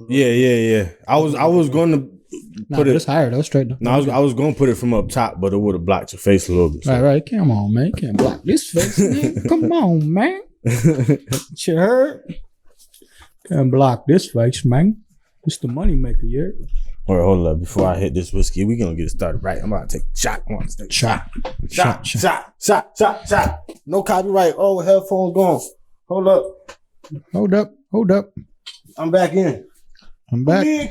Yeah. I was going to put it. It's higher though, straight. No, I was going to put it from up top, but it would have blocked your face a little bit. So. Right. Come on, man. Can't block this face, man. Come on, man. You heard? Can't block this face, man. It's the money maker, yeah. All right, hold up. Before I hit this whiskey, we gonna get it started right. I'm about to take a shot. Shot. No copyright. Oh, headphones gone. Hold up. I'm back in. I'm back. Be in,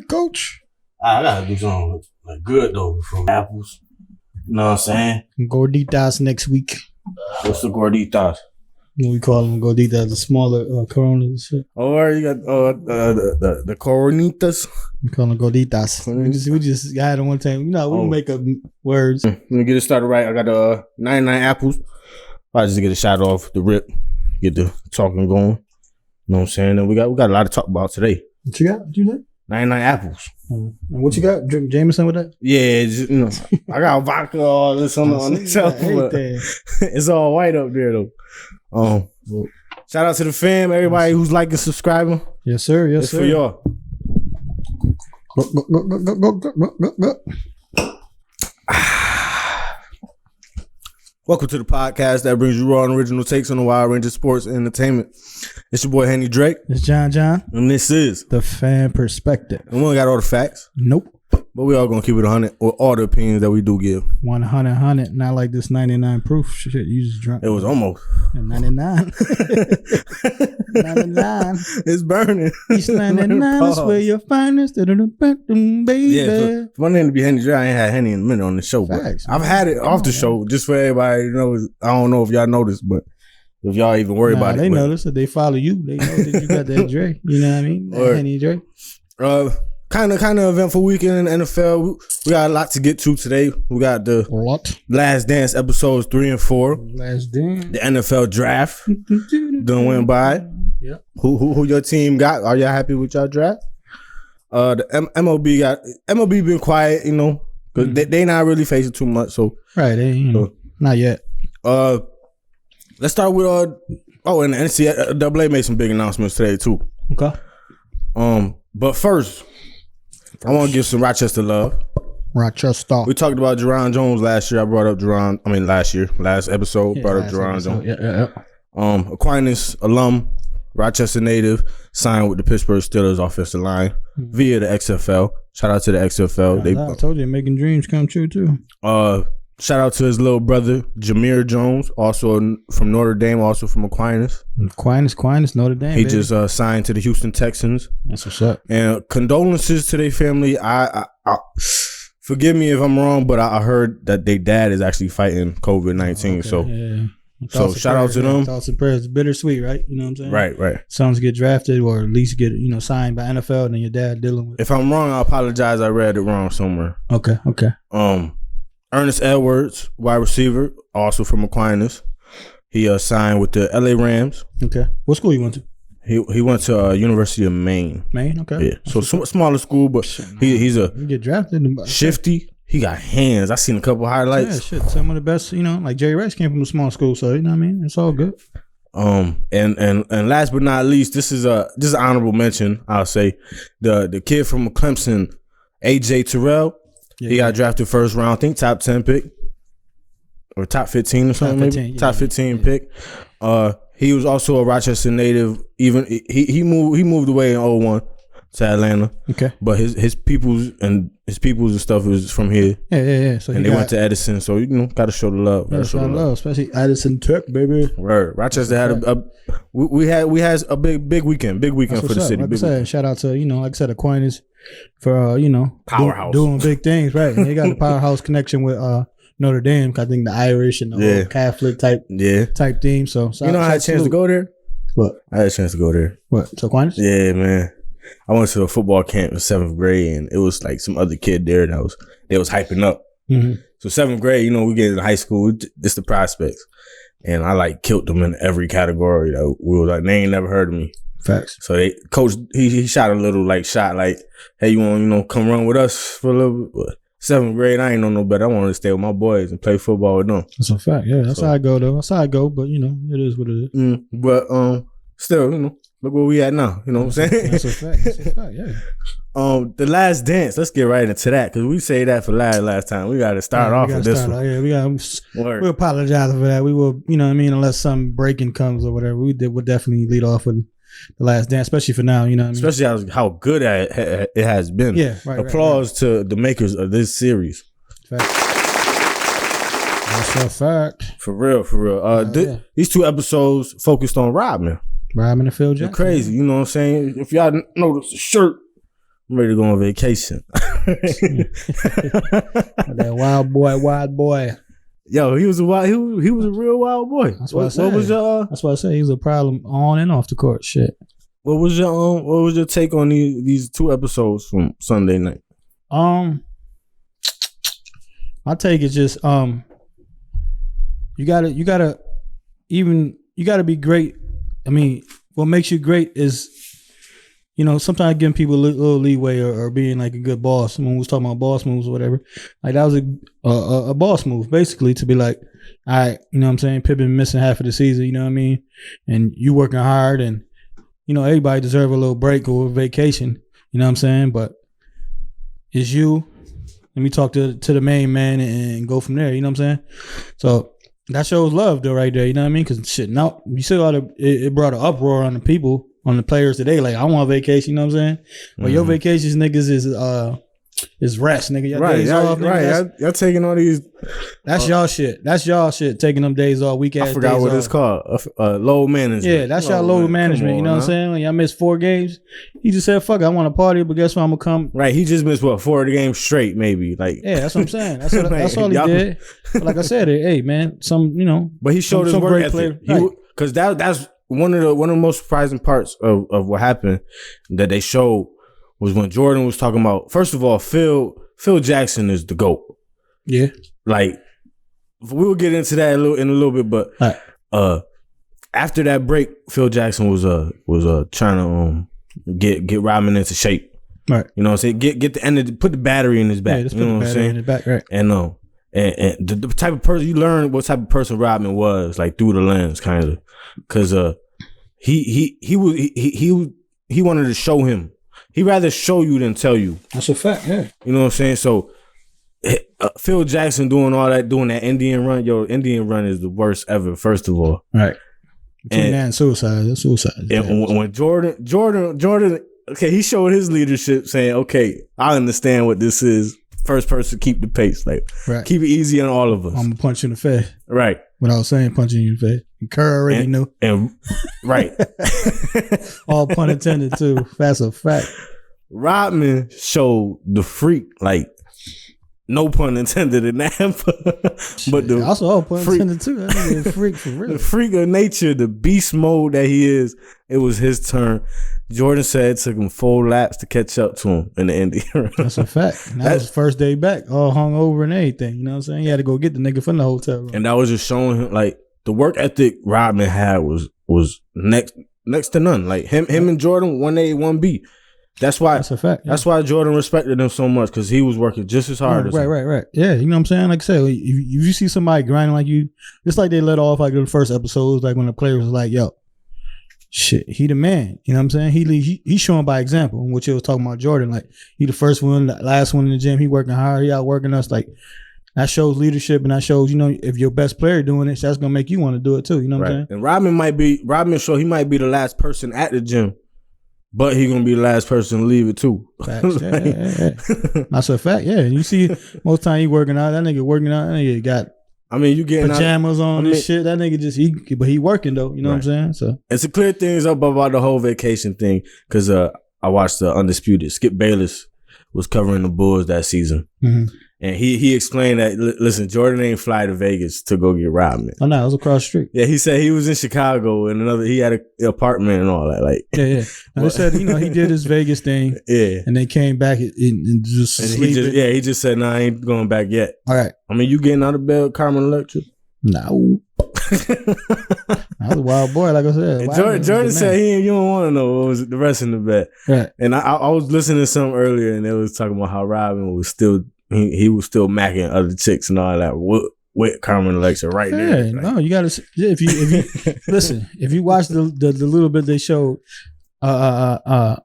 coach. I gotta do something like good though before apples. You know what I'm saying? Gorditas next week. What's the gorditas? We call them gorditas, the smaller Coronas and shit. Or you got the coronitas. We call them gorditas. We just had them one time. You know, we make up words. Let me get it started right. I got 99 apples. I just get a shot off the rip, get the talking going. You know what I'm saying? And we got a lot to talk about today. What you got? What you got? 99 apples. And what you got? Drink Jameson with that? Yeah, just, you know, I got vodka all this on this. It's all white up there though. Shout out to the fam, everybody who's liking, subscribing. Yes, sir. It's for y'all. Go. Welcome to the podcast that brings you raw and original takes on the wide range of sports and entertainment. It's your boy Henny Drake. It's John. And this is The Fan Perspective. And we don't got all the facts. Nope. But we all gonna keep it 100 with all the opinions that we do give. 100. Not like this 99 proof shit you just drunk. It was almost 99. 99. It's burning. Each 99 is where your finest, baby. Yeah, for my name to be Henny Drake, I ain't had Henny in a minute on the show. Facts, but I've had it off the show just for everybody to know. I don't know if y'all noticed, but if y'all even worry about it. They notice that they follow you. They know that you got that Drake. You know what I mean? That Henny Drake. Kind of eventful weekend in the NFL. We got a lot to get to today. We got the Last Dance episodes 3 and 4. Last Dance. The NFL draft done went by. Yeah. Who your team got? Are y'all happy with y'all draft? The MLB been quiet, you know, because they not really facing too much. So right, not yet. Let's start with and the NCAA made some big announcements today too. Okay. But first, I want to give some Rochester love. Rochester. We talked about Jerron Jones last year. I brought up last episode, brought up Jerron Jones. Yeah. Aquinas alum, Rochester native, signed with the Pittsburgh Steelers offensive line via the XFL. Shout out to the XFL. I told you, making dreams come true too. Shout out to his little brother, Jameer Jones, also from Notre Dame, also from Aquinas. Aquinas, Notre Dame. He just signed to the Houston Texans. That's what's up. And condolences to their family. I forgive me if I'm wrong, but I heard that their dad is actually fighting COVID-19. Okay, so shout out to them. Thoughts and prayers. It's bittersweet, right? You know what I'm saying? Right. Sons get drafted or at least get signed by NFL, and then your dad dealing with. If I'm wrong, I apologize. I read it wrong somewhere. Okay. Ernest Edwards, wide receiver, also from Aquinas. He signed with the LA Rams. Okay. What school you went to? He went to University of Maine. Maine, okay. Yeah. So smaller school, but he's a you get drafted shifty. He got hands. I seen a couple highlights. Yeah, shit. Some of the best, like Jerry Rice came from a small school, so you know what I mean? It's all good. And last but not least, this is an honorable mention, I'll say. The kid from Clemson, AJ Terrell. Yeah, he got drafted first round, I think top 10 pick or top 15 or something, maybe top 15 pick. He was also a Rochester native. Even he moved away in 2001 to Atlanta. Okay, but his peoples and stuff was from here. Yeah. So and they went to Edison, so gotta show the love. Gotta show the love, especially Edison Tech, baby. Right, Rochester had we had a big weekend, for the city. Like I said, shout out to like I said, Aquinas for powerhouse doing big things, right? And they got the powerhouse connection with Notre Dame. I think the Irish and the whole Catholic type theme. So I had a chance to go there. What? I had a chance to go there. What? To Aquinas? Yeah, man. I went to a football camp in 7th grade, and it was like some other kid there they was hyping up. Mm-hmm. So 7th grade, we get into high school, it's the prospects, and I killed them in every category. We was like, they ain't never heard of me. Facts. So coach he shot a little shot hey, you want come run with us for a little bit? 7th grade, I ain't know no better. I wanted to stay with my boys and play football with them. That's a fact. Yeah, that's how I go though. That's how I go. But it is what it is. But still, look where we at now. You know what I'm saying? That's a fact. That's a fact. Yeah. The Last Dance. Let's get right into that because we say that for last time. We got to start off with this one. Yeah, we apologize for that. We will, you know what I mean, unless some breaking comes or whatever. We'll definitely lead off with The Last Dance, especially for now. You know what I mean? Especially how good it has been. Yeah, right. Applause to the makers of this series. Fact. That's a fact. For real. These 2 episodes focused on Rodman. Rodman and Phil Jackson. Crazy, you know what I'm saying? If y'all notice the shirt, I'm ready to go on vacation. That wild boy. Yo, he was a real wild boy. That's what I said. That's what I said. He was a problem on and off the court. Shit. What was your take on these 2 episodes from Sunday night? My take is just you gotta be great. I mean, what makes you great is, you know, sometimes giving people a little leeway or being like a good boss. When we was talking about boss moves or whatever, like that was a boss move, basically, to be like, all right, you know what I'm saying? Pippen missing half of the season, you know what I mean? And you working hard, and, you know, everybody deserve a little break or a vacation, you know what I'm saying? But it's you. Let me talk to the main man and go from there, you know what I'm saying? So that shows love though right there, you know what I mean? Because shit, now you see it brought an uproar on the people, on the players today. Like, I want a vacation, you know what I'm saying? But your vacations, niggas, is rest, nigga. Your days off, nigga, y'all taking all these. That's y'all shit. That's y'all shit. Taking them days off, weak ass days off. I forgot what it's called. Load management. Yeah, that's y'all load management. You know what I'm saying? When y'all missed 4 games, he just said, "Fuck, I want to party, but guess what? I'm gonna come." Right. He just missed 4 games straight, maybe. Like, yeah, that's what I'm saying. That's all he did. But like I said, hey man, you know. But he showed his work ethic. Because that's one of the most surprising parts of what happened that they showed was when Jordan was talking about. First of all, Phil Jackson is the GOAT. Yeah. Like, we will get into that in a little bit, but after that break, Phil Jackson was trying to get Rodman into shape. Right. You know what I'm saying? Get the end put the battery in his back. Yeah, just you know put the battery in his back, right. And the type of person you learn what type of person Rodman was, like, through the lens, kind of, because he wanted to show him. He'd rather show you than tell you. That's a fact, yeah. You know what I'm saying? So, Phil Jackson doing that Indian run. Yo, Indian run is the worst ever, first of all. Right. Between that and suicide. That's suicide. And when Jordan, okay, he showed his leadership saying, okay, I understand what this is. First person, keep the pace. Like, right. Keep it easy on all of us. I'm going to punch you in the face. Right. Without saying punching you in the face. Kerr already knew. And right. All pun intended too. That's a fact. Rodman showed the freak, like, no pun intended in that. But the also all pun intended too. That nigga a freak for real. The freak of nature, the beast mode that he is, it was his turn. Jordan said it took him 4 laps to catch up to him in the Indian run. That's a fact. And that was his first day back, all hung over and everything. You know what I'm saying? He had to go get the nigga from the hotel room. And that was just showing him, like, the work ethic Rodman had was next to none. Like, him and Jordan, 1A, 1B. That's why. That's a fact. Yeah. That's why Jordan respected him so much, because he was working just as hard as him. Right. Yeah, you know what I'm saying? Like I said, if you see somebody grinding like you, just like they let off like in the first episodes, like when the player was like, yo, shit, he the man. You know what I'm saying? He's showing by example, which you was talking about Jordan. Like, he the first one, the last one in the gym. He working hard. He out working us. Like, that shows leadership, and that shows, you know, if your best player doing it, that's gonna make you want to do it too. You know what I'm saying? And Rodman might be the last person at the gym, but he gonna be the last person to leave it too. Facts, yeah. That's a fact. Yeah, you see, most time he working out. That nigga got. I mean, you getting pajamas on and shit. That nigga but he working though. You know what I'm saying? So it's to clear things up about the whole vacation thing, because I watched the Undisputed. Skip Bayless was covering the Bulls that season. Mm-hmm. And he explained that, listen, Jordan ain't fly to Vegas to go get Rodman. Oh, no, it was across the street. Yeah, he said he was in Chicago and he had an apartment and all that. Like, yeah. And they said, you know, he did his Vegas thing. Yeah. And they came back and just sleeping. He just said, nah, I ain't going back yet. All right. I mean, you getting out of bed with Carmen Electra? No. I was a wild boy, like I said. Jordan said you don't want to know what was the rest in the bed. Right. And I was listening to some earlier, and they was talking about how Rodman was still... He was still macking other chicks and all that with Carmen Electra right there. No, you gotta. If you listen, if you watch the little bit they showed, you know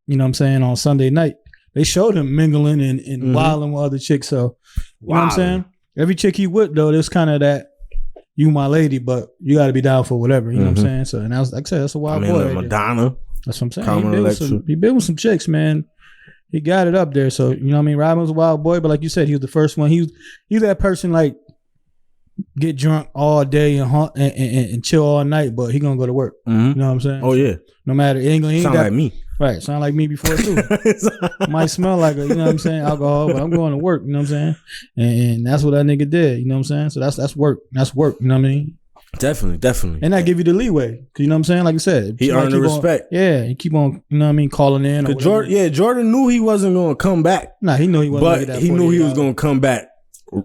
what I'm saying, on Sunday night. They showed him mingling and wilding with other chicks. So, you know what I'm saying? Every chick he with, though, there's kind of that, you my lady, but you got to be down for whatever. You know what I'm saying? So, and I was, like I said, that's a wild boy. Madonna. That's what I'm saying. He been with some chicks, man. He got it up there. So, you know what I mean? Rodman was a wild boy, but like you said, he was the first one. He was that person, like, get drunk all day and chill all night, but he gonna go to work. You know what I'm saying? Oh, yeah. No matter, he ain't sound like me. Right, sound like me before too. Might smell like you know what I'm saying, alcohol, but I'm going to work. You know what I'm saying? And that's what that nigga did. You know what I'm saying? So that's work. That's work. You know what I mean? Definitely. And that give you the leeway. Cause you know what I'm saying? Like I said, he earned the respect. He keep on, you know what I mean, calling in. Jordan knew he wasn't gonna come back. Nah, he knew he wasn't. But he knew he was gonna come back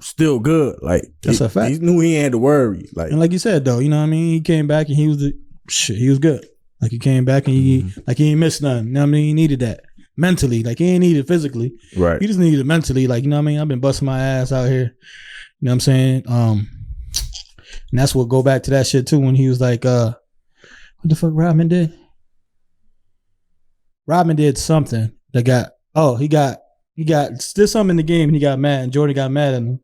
still good. Like that's a fact. He knew he had to worry. Like, and like you said though, you know what I mean? He came back and he was good. Like he came back and he ain't missed nothing. You know what I mean? He needed that mentally. Like he ain't needed physically. Right. He just needed it mentally. Like, you know what I mean? I've been busting my ass out here. You know what I'm saying? And that's what go back to that shit too when he was like, what the fuck Rodman did? Rodman did something that he did something in the game and he got mad and Jordan got mad at him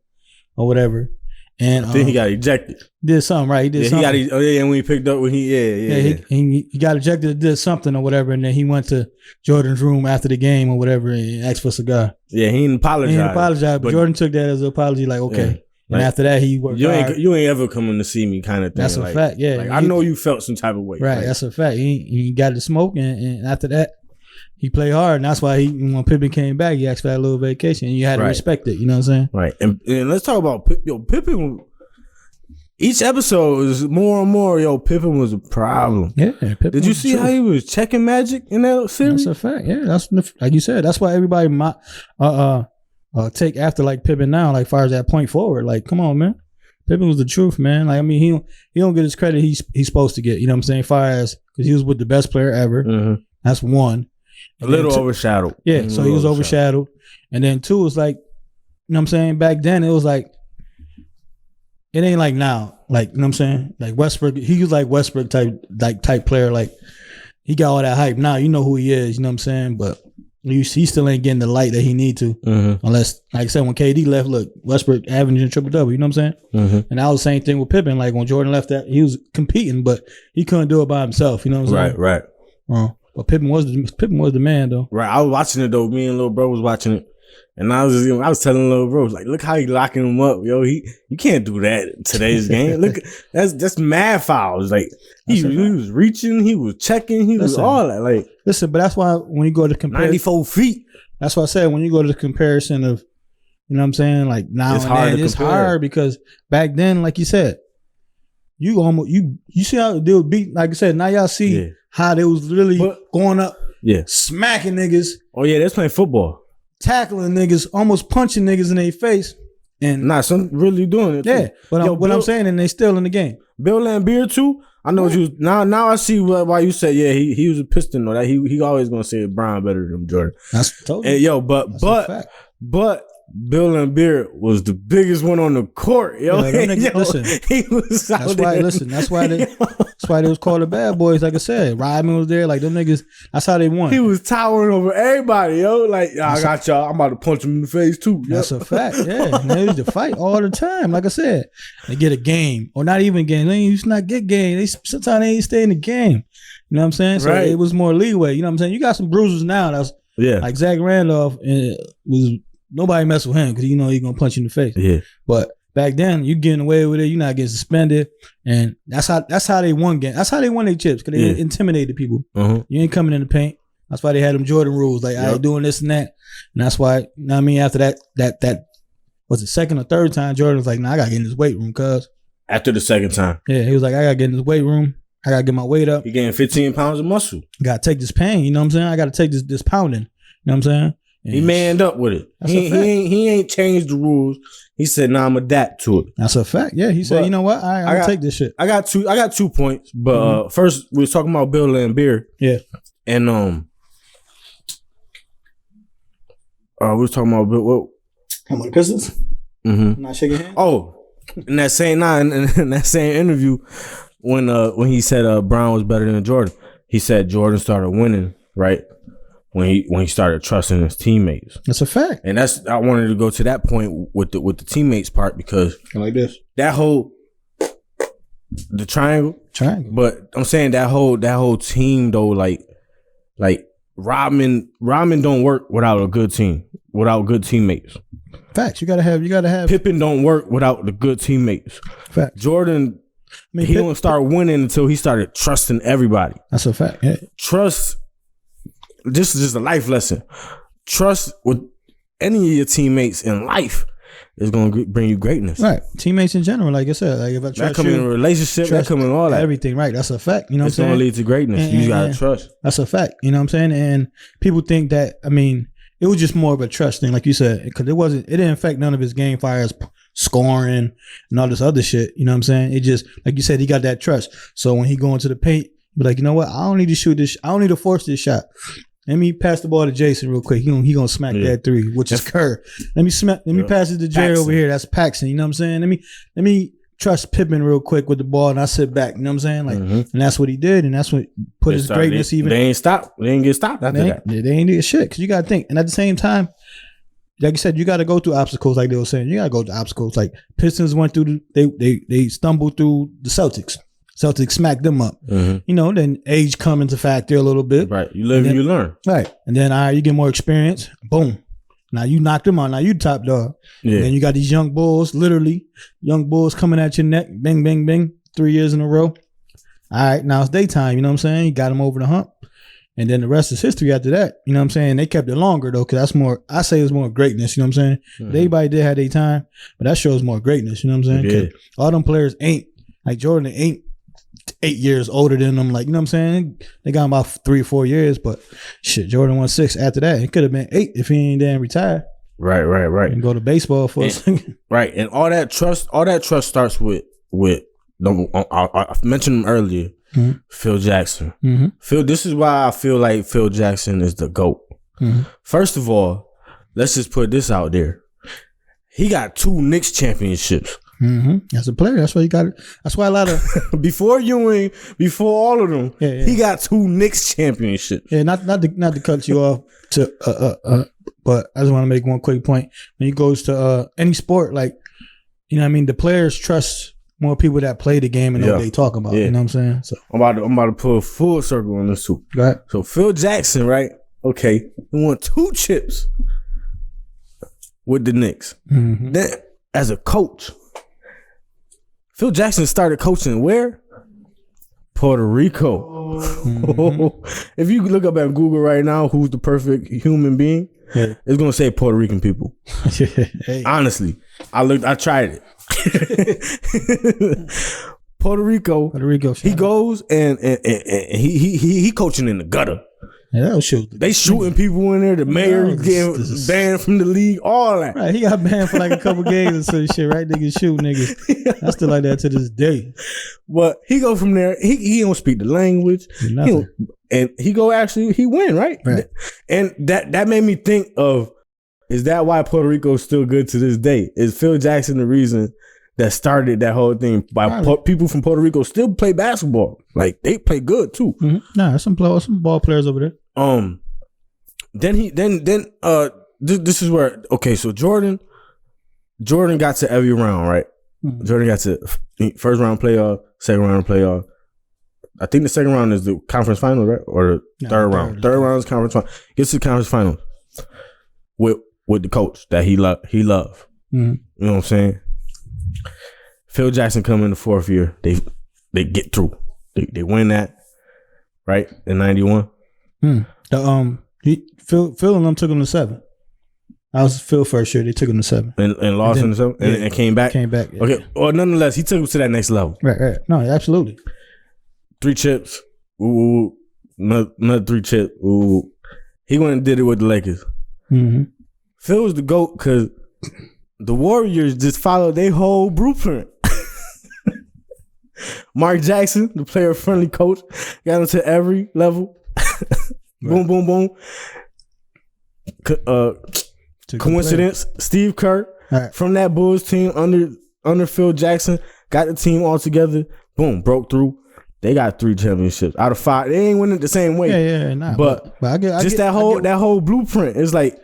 or whatever. And then he got ejected. Did something, right? He did something. And when he picked up, he got ejected, did something or whatever, and then he went to Jordan's room after the game or whatever and asked for a cigar. Yeah, he didn't apologize. But Jordan took that as an apology, like, okay. Yeah, and after that, he worked hard. You ain't ever coming to see me kind of thing. That's a fact, yeah. Like, I know you felt some type of way. Right, that's a fact. He got to smoke, and after that, he played hard, and that's why when Pippen came back, he asked for that little vacation, and you had to respect it. You know what I'm saying? Right. And let's talk about Pippen. Each episode is more and more. Pippen was a problem. Yeah. Pippen Did you see how he was checking Magic in that series? That's a fact. Yeah, that's like you said. That's why everybody take after like Pippen now. Like far as that point forward, like come on, man. Pippen was the truth, man. Like I mean, he don't get his credit he's supposed to get. You know what I'm saying? Far as because he was with the best player ever. Mm-hmm. That's one. And a little overshadowed. Yeah, so he was overshadowed. And then two was like, you know what I'm saying? Back then it was like, it ain't like now. Like, you know what I'm saying? Like Westbrook, he was like Westbrook type player. Like he got all that hype. Now you know who he is, you know what I'm saying? But he still ain't getting the light that he need to. Mm-hmm. Unless, like I said, when KD left, look, Westbrook averaging triple-double, you know what I'm saying? Mm-hmm. And that was the same thing with Pippen. Like when Jordan left that, he was competing, but he couldn't do it by himself, you know what I'm saying? Right. But Pippen was the man though. Right. I was watching it though. Me and little bro was watching it. And I was telling little bro, like, look how he locking him up, yo. You can't do that in today's game. Look, that's mad fouls. Like he was reaching, he was checking, he was all that. Like, listen, but that's why when you go to compare 94 feet. That's why I said when you go to the comparison of, you know what I'm saying, like now it's hard because back then, like you said, you see how they would beat. Like I said, now y'all see how they was really going up, smacking niggas. Oh yeah, they're playing football. Tackling niggas, almost punching niggas in their face, and some really doing it. Yeah, but what I'm saying, and they still in the game. Bill Laimbeer too. I know what you now. I see why you said he was a Piston though. That he always gonna say Brown better than Jordan. That's totally. And but Bill Laimbeer was the biggest one on the court. Yo, listen, he was. That's why they was called the bad boys. Like I said, Rodman was there. Like them niggas. That's how they won. He was towering over everybody. Yo, like I got y'all. I'm about to punch him in the face too. That's a fact. Yeah, and they used to fight all the time. Like I said, they get a game or not even game. They used to not get game. Sometimes they ain't stay in the game. You know what I'm saying? So it was more leeway. You know what I'm saying? You got some bruisers now. That's like Zach Randolph was. Nobody mess with him because you know he's gonna punch you in the face. Yeah. But back then, you getting away with it. You're not getting suspended, and that's how they won games. That's how they won their chips because they intimidated people. Uh-huh. You ain't coming in the paint. That's why they had them Jordan rules, like I ain't doing this and that. And that's why, you know what I mean. After that was the second or third time, Jordan was like, "Nah, I gotta get in this weight room." Cause after the second time, he was like, "I gotta get in this weight room. I gotta get my weight up." He gained 15 pounds of muscle. Gotta take this pain. You know what I'm saying? I gotta take this pounding. You know what I'm saying? He manned up with it. He ain't changed the rules. He said, "Nah, I'm adapt to it." That's a fact. Yeah, he said, "You know what? I'll take this shit." I got 2 points, but first we was talking about Bill Laimbeer. Yeah, and we was talking about Bill. What? How many Pistons? Mm-hmm. Not shaking hands. Oh, in that same interview when he said Brown was better than Jordan. he said Jordan started winning, right? When he started trusting his teammates. That's a fact. And I wanted to go to that point with the teammates part because like this. That whole the triangle. But I'm saying that whole team though, like Rodman don't work without a good team, without good teammates. Facts. You gotta have Pippen don't work without the good teammates. Facts. Jordan, he don't start winning until he started trusting everybody. That's a fact. Yeah. Trust. This is just a life lesson. Trust with any of your teammates in life is going to bring you greatness. Right. Teammates in general, like I said, like if I trust that come in a relationship, that come in all that. Everything, right. That's a fact. You know what I'm saying? It's going to lead to greatness. You got to trust. That's a fact. You know what I'm saying? And people think that, I mean, it was just more of a trust thing, like you said, because it didn't affect none of his game fires, scoring, and all this other shit. You know what I'm saying? It just, like you said, he got that trust. So when he go into the paint, be like, you know what? I don't need to shoot this. I don't need to force this shot. Let me pass the ball to Jason real quick. He gonna smack that three, which is Kerr. Let me pass it to Jerry over here. That's Paxson. You know what I'm saying? Let me trust Pippen real quick with the ball, and I sit back. You know what I'm saying? Like, and that's what he did, and that's what put his greatness even. They ain't stopped. They ain't get stopped after that. They ain't do shit because you gotta think. And at the same time, like you said, you got to go through obstacles. Like they were saying, you got to go through obstacles. Like Pistons went through. They stumbled through the Celtics. Celtics smacked them up. You know, then age come into factor a little bit. Right. You live and you learn. Right. And then you get more experience. Boom. Now you knocked them out. Now you top dog. Yeah. And then you got these young bulls, literally young bulls coming at your neck. Bing, bing, bing. 3 years in a row. All right. Now it's daytime. You know what I'm saying? You got them over the hump. And then the rest is history after that. You know what I'm saying? They kept it longer though, because that's more, I say it's more greatness. You know what I'm saying? But everybody did have their time, but that shows more greatness. You know what I'm saying? Because all them players ain't, like Jordan ain't 8 years older than them. Like, you know what I'm saying? They got about 3 or 4 years, but shit, Jordan won 6 after that. It could have been 8 if he ain't then retired. Right. And go to baseball for a second. Right. And all that trust starts with I mentioned him earlier, Phil Jackson. Phil, this is why I feel like Phil Jackson is the GOAT. First of all, let's just put this out there. He got 2 Knicks championships. As a player, that's why you got it. That's why a lot of before Ewing, before all of them, he got 2 Knicks championships. Yeah, not to cut you off but I just want to make one quick point. When he goes to any sport, like, you know what I mean, the players trust more people that play the game and know what they talk about. You know what I'm saying? So I'm about to pull a full circle on this too. Go ahead. So Phil Jackson, right? Okay, he won 2 chips with the Knicks. Then as a coach, Phil Jackson started coaching where? Puerto Rico. If you look up at Google right now, who's the perfect human being? It's gonna say Puerto Rican people. Honestly, I tried it. Puerto Rico. He goes and he coaching in the gutter. Yeah, that shoot. They shooting people in there. The mayor getting banned from the league. All that. Right, he got banned for like a couple games or some shit. Right, niggas shoot niggas. I still like that to this day. But he go from there. He don't speak the language. And he go he win, right? And that made me think of, is that why Puerto Rico is still good to this day? Is Phil Jackson the reason that started that whole thing? People from Puerto Rico still play basketball. Like, they play good too. Nah, some ball players over there. This is where, okay, so Jordan got to every round, right? Jordan got to first round playoff, second round playoff. I think the second round is the conference final, right? Or the third round. Third round is conference final. Gets to the conference final with the coach that he loved. You know what I'm saying? Phil Jackson come in the 4th year. They get through. They win that, right? In 91. Phil and them took him to 7. I was Phil first year. They took him to 7 and lost in the 7 and came back. Yeah. Okay. Well, nonetheless, he took him to that next level. Right. No, absolutely. 3 chips. Ooh, another 3 chips. Ooh, he went and did it with the Lakers. Phil was the GOAT because the Warriors just followed their whole blueprint. Mark Jackson, the player-friendly coach, got him to every level. Boom, boom, boom. Coincidence? Steve Kerr from that Bulls team under Phil Jackson got the team all together. Boom, broke through. They got 3 championships out of 5. They ain't winning the same way. Yeah, nah. But I get that whole blueprint is like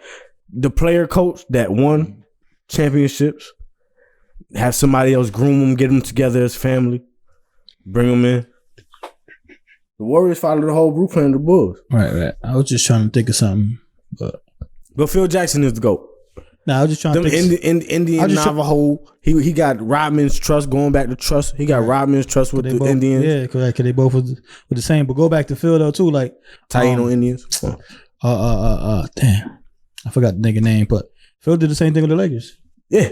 the player coach that won championships. Have somebody else groom them, get them together as family, bring them in. The Warriors follow the whole blueprint of the Bulls. Right. I was just trying to think of something, but Phil Jackson is the GOAT. Nah, I was just trying to think. Indian Navajo. He got Rodman's trust. Going back to trust, he got Rodman's trust with the both, Indians. Yeah, because they both was the same. But go back to Phil though too, like Taino Indians. Damn, I forgot the nigga name, but Phil did the same thing with the Lakers. Yeah.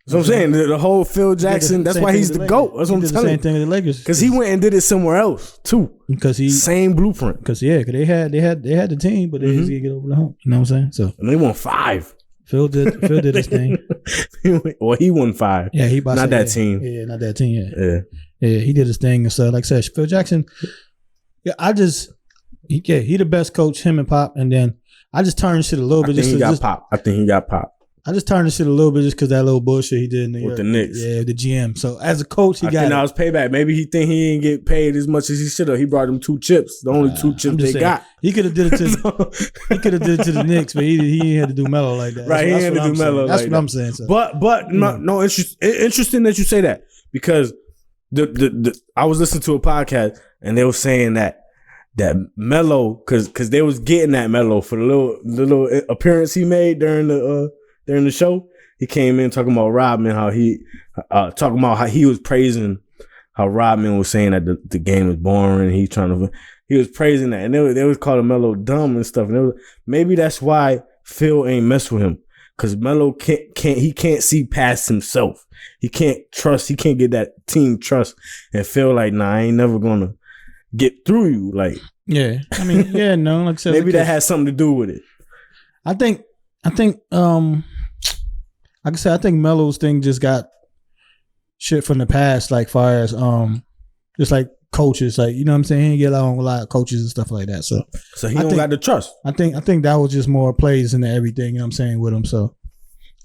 That's what I'm saying. The whole Phil Jackson, that's why he's the GOAT. That's what I'm telling you. He did the same thing with the Lakers. Because he went and did it somewhere else, too. Because same blueprint. Because, they had the team, but they just didn't get over the hump. You know what I'm saying? So and they won 5. Phil did his thing. Well, he won 5. Yeah, he not that team. Yeah, not that team, Yeah, he did his thing and stuff. Like I said, Phil Jackson, he the best coach, him and Pop. And then I just turned shit a little bit. I think he got Pop. I just turned the shit a little bit just because that little bullshit he did with the Knicks. Yeah, the GM. So as a coach, he got. And now it's payback. Maybe he think he didn't get paid as much as he should have. He brought them 2 chips. The only 2 chips they got. He could have did it to. He could have did it to the Knicks, but he ain't had to do Melo like that. Right, he had to do Melo. That's what I'm saying. So. But no, interesting that you say that because the I was listening to a podcast and they were saying that Melo because they was getting at Melo for the little appearance he made during the show. He came in talking about Rodman, how he was praising how Rodman was saying that the game is boring. He was praising that, and they was calling Melo dumb and stuff. And maybe that's why Phil ain't mess with him because Melo can't see past himself. He can't trust. He can't get that team trust and feel like I ain't never gonna get through you. Like yeah, I mean no. Like I said, maybe that has something to do with it. I think like I said, I think Melo's thing just got shit from the past, like far as just like coaches, like you know what I'm saying. He didn't get along with a lot of coaches and stuff like that. So he don't got the trust. I think that was just more plays into everything. You know what I'm saying with him. So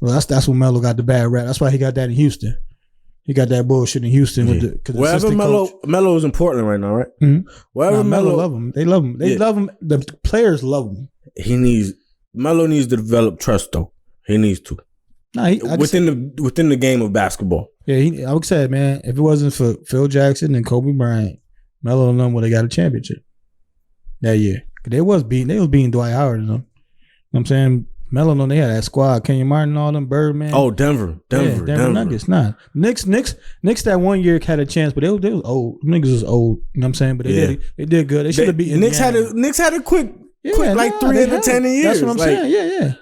that's when Melo got the bad rap. That's why he got that in Houston. He got that bullshit in Houston with the wherever Melo is in Portland right now, right? Mm-hmm. Wherever Melo love him, they love him. They love him. The players love him. Melo needs to develop trust though. He needs to. Within the game of basketball. Yeah, I would say, man, if it wasn't for Phil Jackson and Kobe Bryant, Melo and them would have got a championship that year. They was beating Dwight Howard and them. You know what I'm saying? Melo and them, they had that squad, Kenyon Martin, all them, Birdman. Oh, Denver Nuggets. Nah, Knicks that one year had a chance, but they was old. Niggas was old. You know what I'm saying? But they did good. They should have beaten. Knicks had a quick like 3 out of 10 years. That's what I'm saying.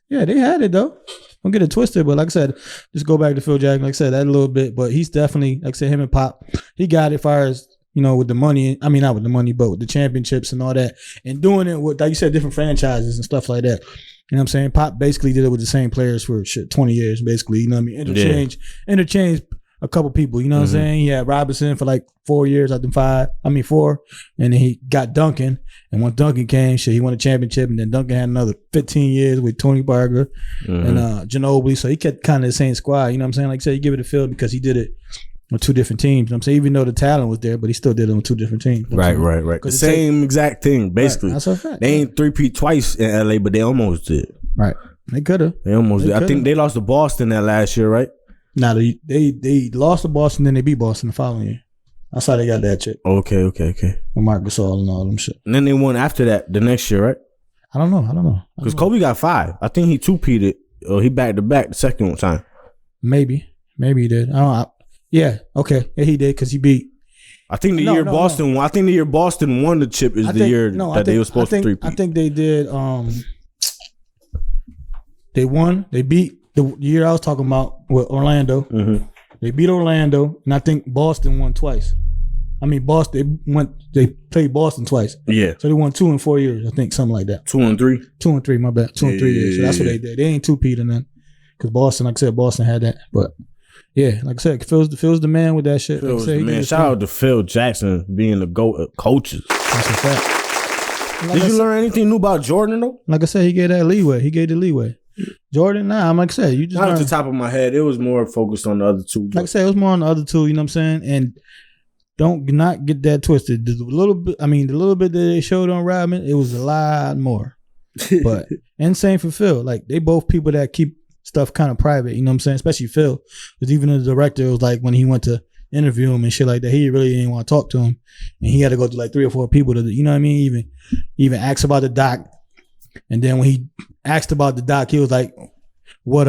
Yeah, they had it though. Don't get it twisted, but like I said, just go back to Phil Jackson. Like I said, that a little bit, but he's definitely, like I said, him and Pop, he got it as far as, with the money. I mean, not with the money, but with the championships and all that, and doing it with, like you said, different franchises and stuff like that. You know what I'm saying? Pop basically did it with the same players for 20 years, basically. You know what I mean? Interchange a couple people. You know what I'm saying? He had Robinson for like 4 years, 4, and then he got Duncan. And when Duncan came, he won a championship, and then Duncan had another 15 years with Tony Parker and Ginobili. So he kept kind of the same squad. You know what I'm saying? Like I said, you give it a feel because he did it with 2 different teams. You know what I'm saying? Even though the talent was there, but he still did it with 2 different teams. Right. The same exact thing, basically. Right. That's a fact. They ain't three-peat twice in LA, but they almost did. Right. They could have. They almost did. I think they lost to Boston that last year, right? Nah, they lost to Boston, then they beat Boston the following year. That's how they got that chip. Okay. With Marc Gasol and all them shit. And then they won after that the next year, right? I don't know. Because Kobe got 5. I think he 2-peated, or he back-to-back the second time. Maybe he did. Yeah, okay. Yeah, he did because he beat. I think the year Boston won. I think the year Boston won the chip is the year that they were supposed to 3-peat. I think they did. They won. They beat the year I was talking about with Orlando. Mm-hmm. They beat Orlando, and I think Boston won twice. I mean, they played Boston twice. Yeah. So they won 2 in 4 years, I think, something like that. 2 and 3? 2 and 3, my bad. 2 and 3 years. So that's what they did. They ain't 2-peating then. Because Boston, like I said, Boston had that. But yeah, like I said, Phil's the man with that shit. Phil's the man. Shout out to Phil Jackson being the GOAT of coaches. That's a fact. Did you learn anything new about Jordan though? Like I said, he gave that leeway. He gave the leeway. Jordan, like I said, you just not off the top of my head. It was more focused on the other 2. Like I said, it was more on the other 2. You know what I'm saying? And don't not get that twisted. The little bit that they showed on Rodman, it was a lot more. But and same for Phil. Like they both people that keep stuff kind of private. You know what I'm saying? Especially Phil, because even the director was like when he went to interview him and shit like that, he really didn't want to talk to him, and he had to go to like 3 or 4 people to, you know what I mean? Even asked about the doc, and then when he asked about the doc, he was like, "What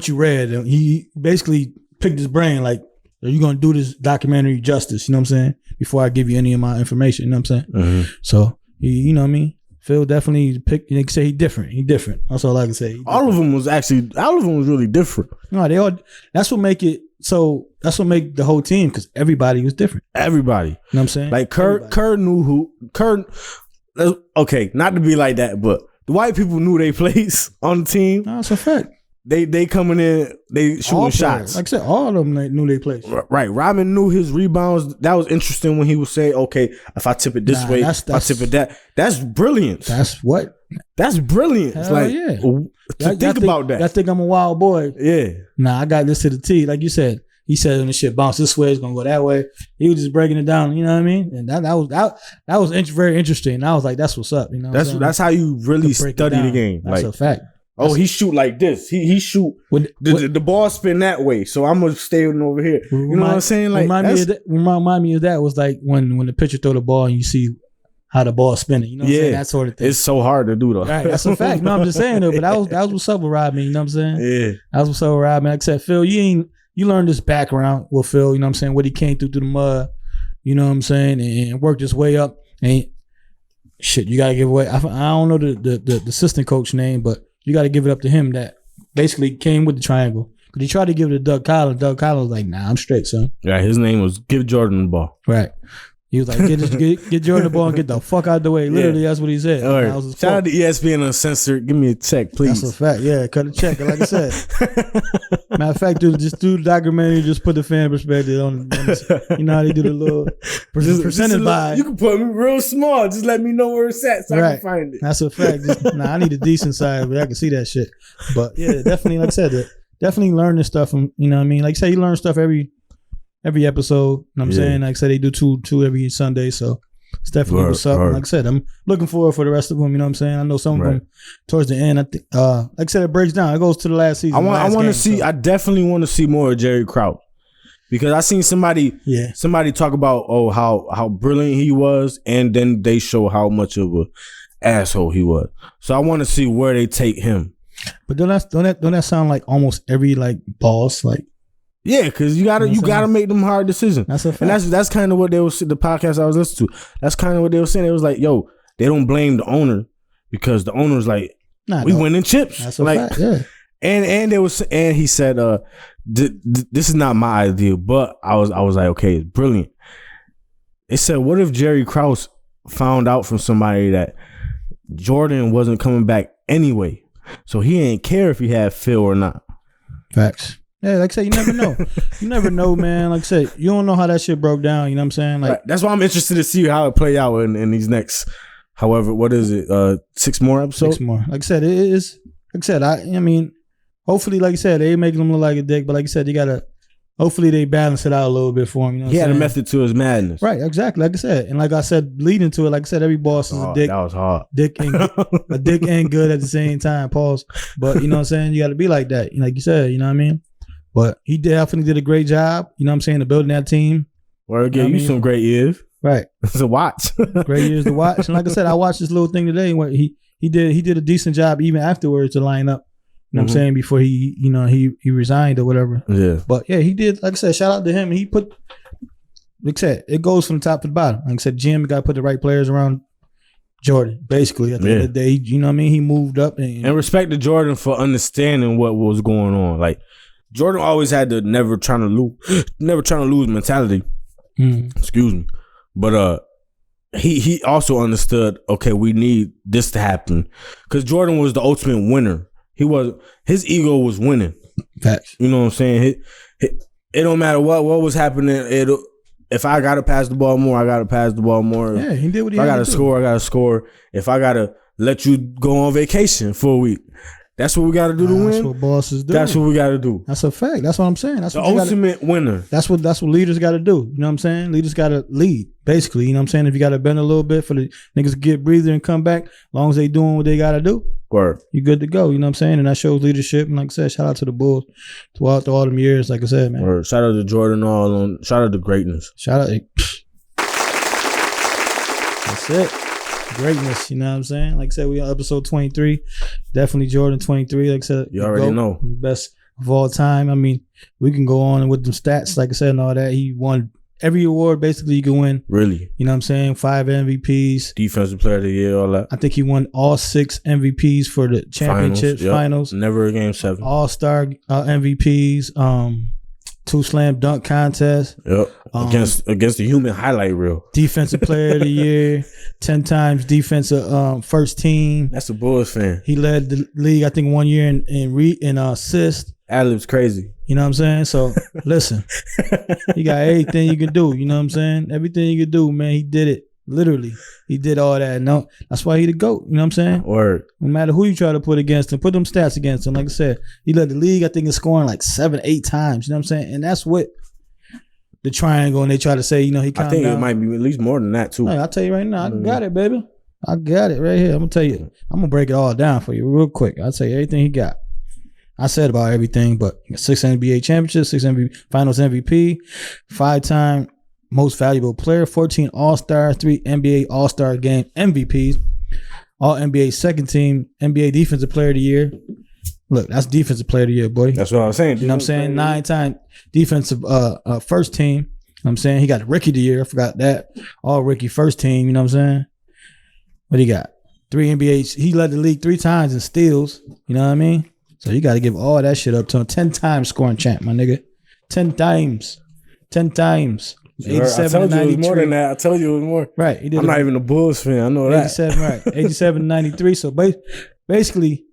you read?" And he basically picked his brain like, "Are you gonna do this documentary justice?" You know what I'm saying? Before I give you any of my information, you know what I'm saying? Mm-hmm. So you know what I mean? Phil definitely picked. They can say he different. He different. That's all I can say. All of them was really different. No, they all. That's what make it. So that's what make the whole team, because everybody was different. Everybody. You know what I'm saying? Like Kerr knew who. Okay, not to be like that, but the white people knew their place on the team. No, that's a fact. They coming in, they shooting shots. Like I said, all of them knew their place. Right. Rodman knew his rebounds. That was interesting when he would say, okay, if I tip it this way, if I tip it that. That's brilliant. That's what? That's brilliant. Hell it's like, yeah. think about that. I think I'm a wild boy. Yeah. Nah, I got this to the T. Like you said, he said when the shit bounce this way, it's gonna go that way. He was just breaking it down. You know what I mean? And that was very interesting. And I was like, that's what's up. You know, that's how you really study the game. That's like, a fact. He shoot like this. He shoot the ball spin that way. So I'm gonna stay over here. You know what I'm saying? Like remind me of that was like when the pitcher throw the ball and you see how the ball spinning. You know what I'm saying? That sort of thing. It's so hard to do though. Right, that's a fact. No, I'm just saying though. But that was what's up with Rodman. You know what I'm saying? Yeah. That was what's up with Rodman. Like I said, Phil, you learned this background with Phil. You know what I'm saying? What he came through the mud. You know what I'm saying? And worked his way up. And shit, you gotta give away. I don't know the assistant coach name, but you got to give it up to him that basically came with the triangle. Because he tried to give it to Doug Collins. Doug Collins was like, nah, I'm straight, son. Yeah, his name was give Jordan the ball. Right. He was like, get Jordan the ball and get the fuck out the way. Literally, that's what he said. All right. Shout out to ESPN Uncensored. Give me a check, please. That's a fact. Yeah, cut a check. Like I said. Matter of fact, just do the documentary, just put the fan perspective on you know how they do the little percentage by. You can put me real small. Just let me know where it's at so I can find it. That's a fact. I need a decent size, but I can see that shit. But yeah, definitely, like I said, definitely learn this stuff from, you know what I mean? Like I say, you learn stuff every episode. You know what I'm saying? Like I said, they do two every Sunday, so it's definitely what's up. Like I said, I'm looking forward for the rest of them. You know what I'm saying? I know some of them towards the end. I think, like I said, it breaks down. It goes to the last season. I want to see. So. I definitely want to see more of Jerry Krause, because I seen somebody talk about how brilliant he was, and then they show how much of a asshole he was. So I want to see where they take him. But don't that sound like almost every like boss like. Yeah, because you gotta make them hard decisions. That's a fact. And that's kind of what they was, the podcast I was listening to. That's kind of what they were saying. It was like, yo, they don't blame the owner, because the owner's like, we winning chips. That's a fact. Yeah. And he said, this is not my idea, but I was like, okay, it's brilliant. It said, what if Jerry Krause found out from somebody that Jordan wasn't coming back anyway, so he ain't care if he had Phil or not? Facts. Yeah, like I said, you never know. You never know, man. Like I said, you don't know how that shit broke down. You know what I'm saying? Like that's why I'm interested to see how it play out in these next, however, what is it? 6 more episodes? 6 more. Like I said, it is. Like I said, I mean, hopefully, like I said, they making him look like a dick. But like I said, you gotta. Hopefully, they balance it out a little bit for him. You know what he had a method to his madness. Right, exactly. Like I said, and like I said, leading to it, like I said, every boss is a dick. That was hard. A dick ain't good at the same time. Pause. But you know what I'm saying? You got to be like that. Like you said, you know what I mean? But he definitely did a great job, you know what I'm saying, to building that team. Well, it gave you some great years. Right. It's a watch. Great years to watch. And like I said, I watched this little thing today where he did a decent job even afterwards to line up. You know what I'm saying? Before he resigned or whatever. Yeah. But yeah, he did, like I said, shout out to him. He put, like I said, it goes from the top to the bottom. Like I said, Jim got to put the right players around Jordan, basically. At the end of the day, you know what I mean? He moved up. And respect to Jordan for understanding what was going on. Like, Jordan always had the never trying to lose mentality. Excuse me. But he also understood, okay, we need this to happen. Because Jordan was the ultimate winner. His ego was winning. Facts. You know what I'm saying? It don't matter what was happening. If I gotta pass the ball more, I gotta pass the ball more. Yeah, he did what he had to do. If I gotta score, I gotta score. If I gotta let you go on vacation for a week, That's what we got to do to win. That's what bosses do. That's what we got to do. That's a fact. That's what I'm saying. That's the what ultimate winner. That's what leaders got to do. You know what I'm saying? Leaders got to lead, basically. You know what I'm saying? If you got to bend a little bit for the niggas to get breather and come back, as long as they doing what they got to do, word, you good to go. You know what I'm saying? And that shows leadership. And like I said, shout out to the Bulls throughout all them years. Like I said, man. Word. Shout out to Jordan shout out to greatness. Shout out. That's it. Greatness, you know what I'm saying? Like I said, we on episode 23. Definitely Jordan 23. Like I said, you already know. Best of all time. I mean, we can go on with the stats, like I said, and all that. He won every award basically you can win. Really? You know what I'm saying? 5 MVPs. Defensive player of the year, all that. I think he won all 6 MVPs for the championships, finals. Never a game 7. All-star MVPs. 2 slam dunk contests. Yep. Against the human highlight reel. Defensive player of the year. 10 times defensive first team. That's a Bulls fan. He led the league, I think, 1 year in assist. Ad-lib's crazy. You know what I'm saying? So listen, he got everything you can do. You know what I'm saying? Everything you can do, man. He did it. Literally, he did all that. No, that's why he the GOAT. You know what I'm saying? Word. No matter who you try to put against him, put them stats against him. Like I said, he led the league, I think, in scoring like 7, 8 times. You know what I'm saying? And that's what the triangle, and they try to say, you know, he I think it might be at least more than that, too. Hey, I'll tell you right now, I got it, baby. I got it right here. I'm going to tell you. I'm going to break it all down for you real quick. I'll tell you everything he got. I said about everything, but 6 NBA championships, 6 finals MVP, 5-time most valuable player, 14 All-Stars, 3 NBA All-Star game MVPs, All NBA second team, NBA Defensive Player of the Year. Look, that's Defensive Player of the Year, boy. That's what I was saying. You know what I'm saying? 9-time defensive first team. You know what I'm saying? He got Rookie of the Year. I forgot that. All rookie first team. You know what I'm saying? What he got? 3 NBA. He led the league 3 times in steals. You know what I mean? So you got to give all that shit up to him. 10 times scoring champ, my nigga. 10 times. 10 times. 87 I told you it was more than that. I told you it was more. Right. I'm not even a Bulls fan. I know that. 87, right. 87, 93. So basically,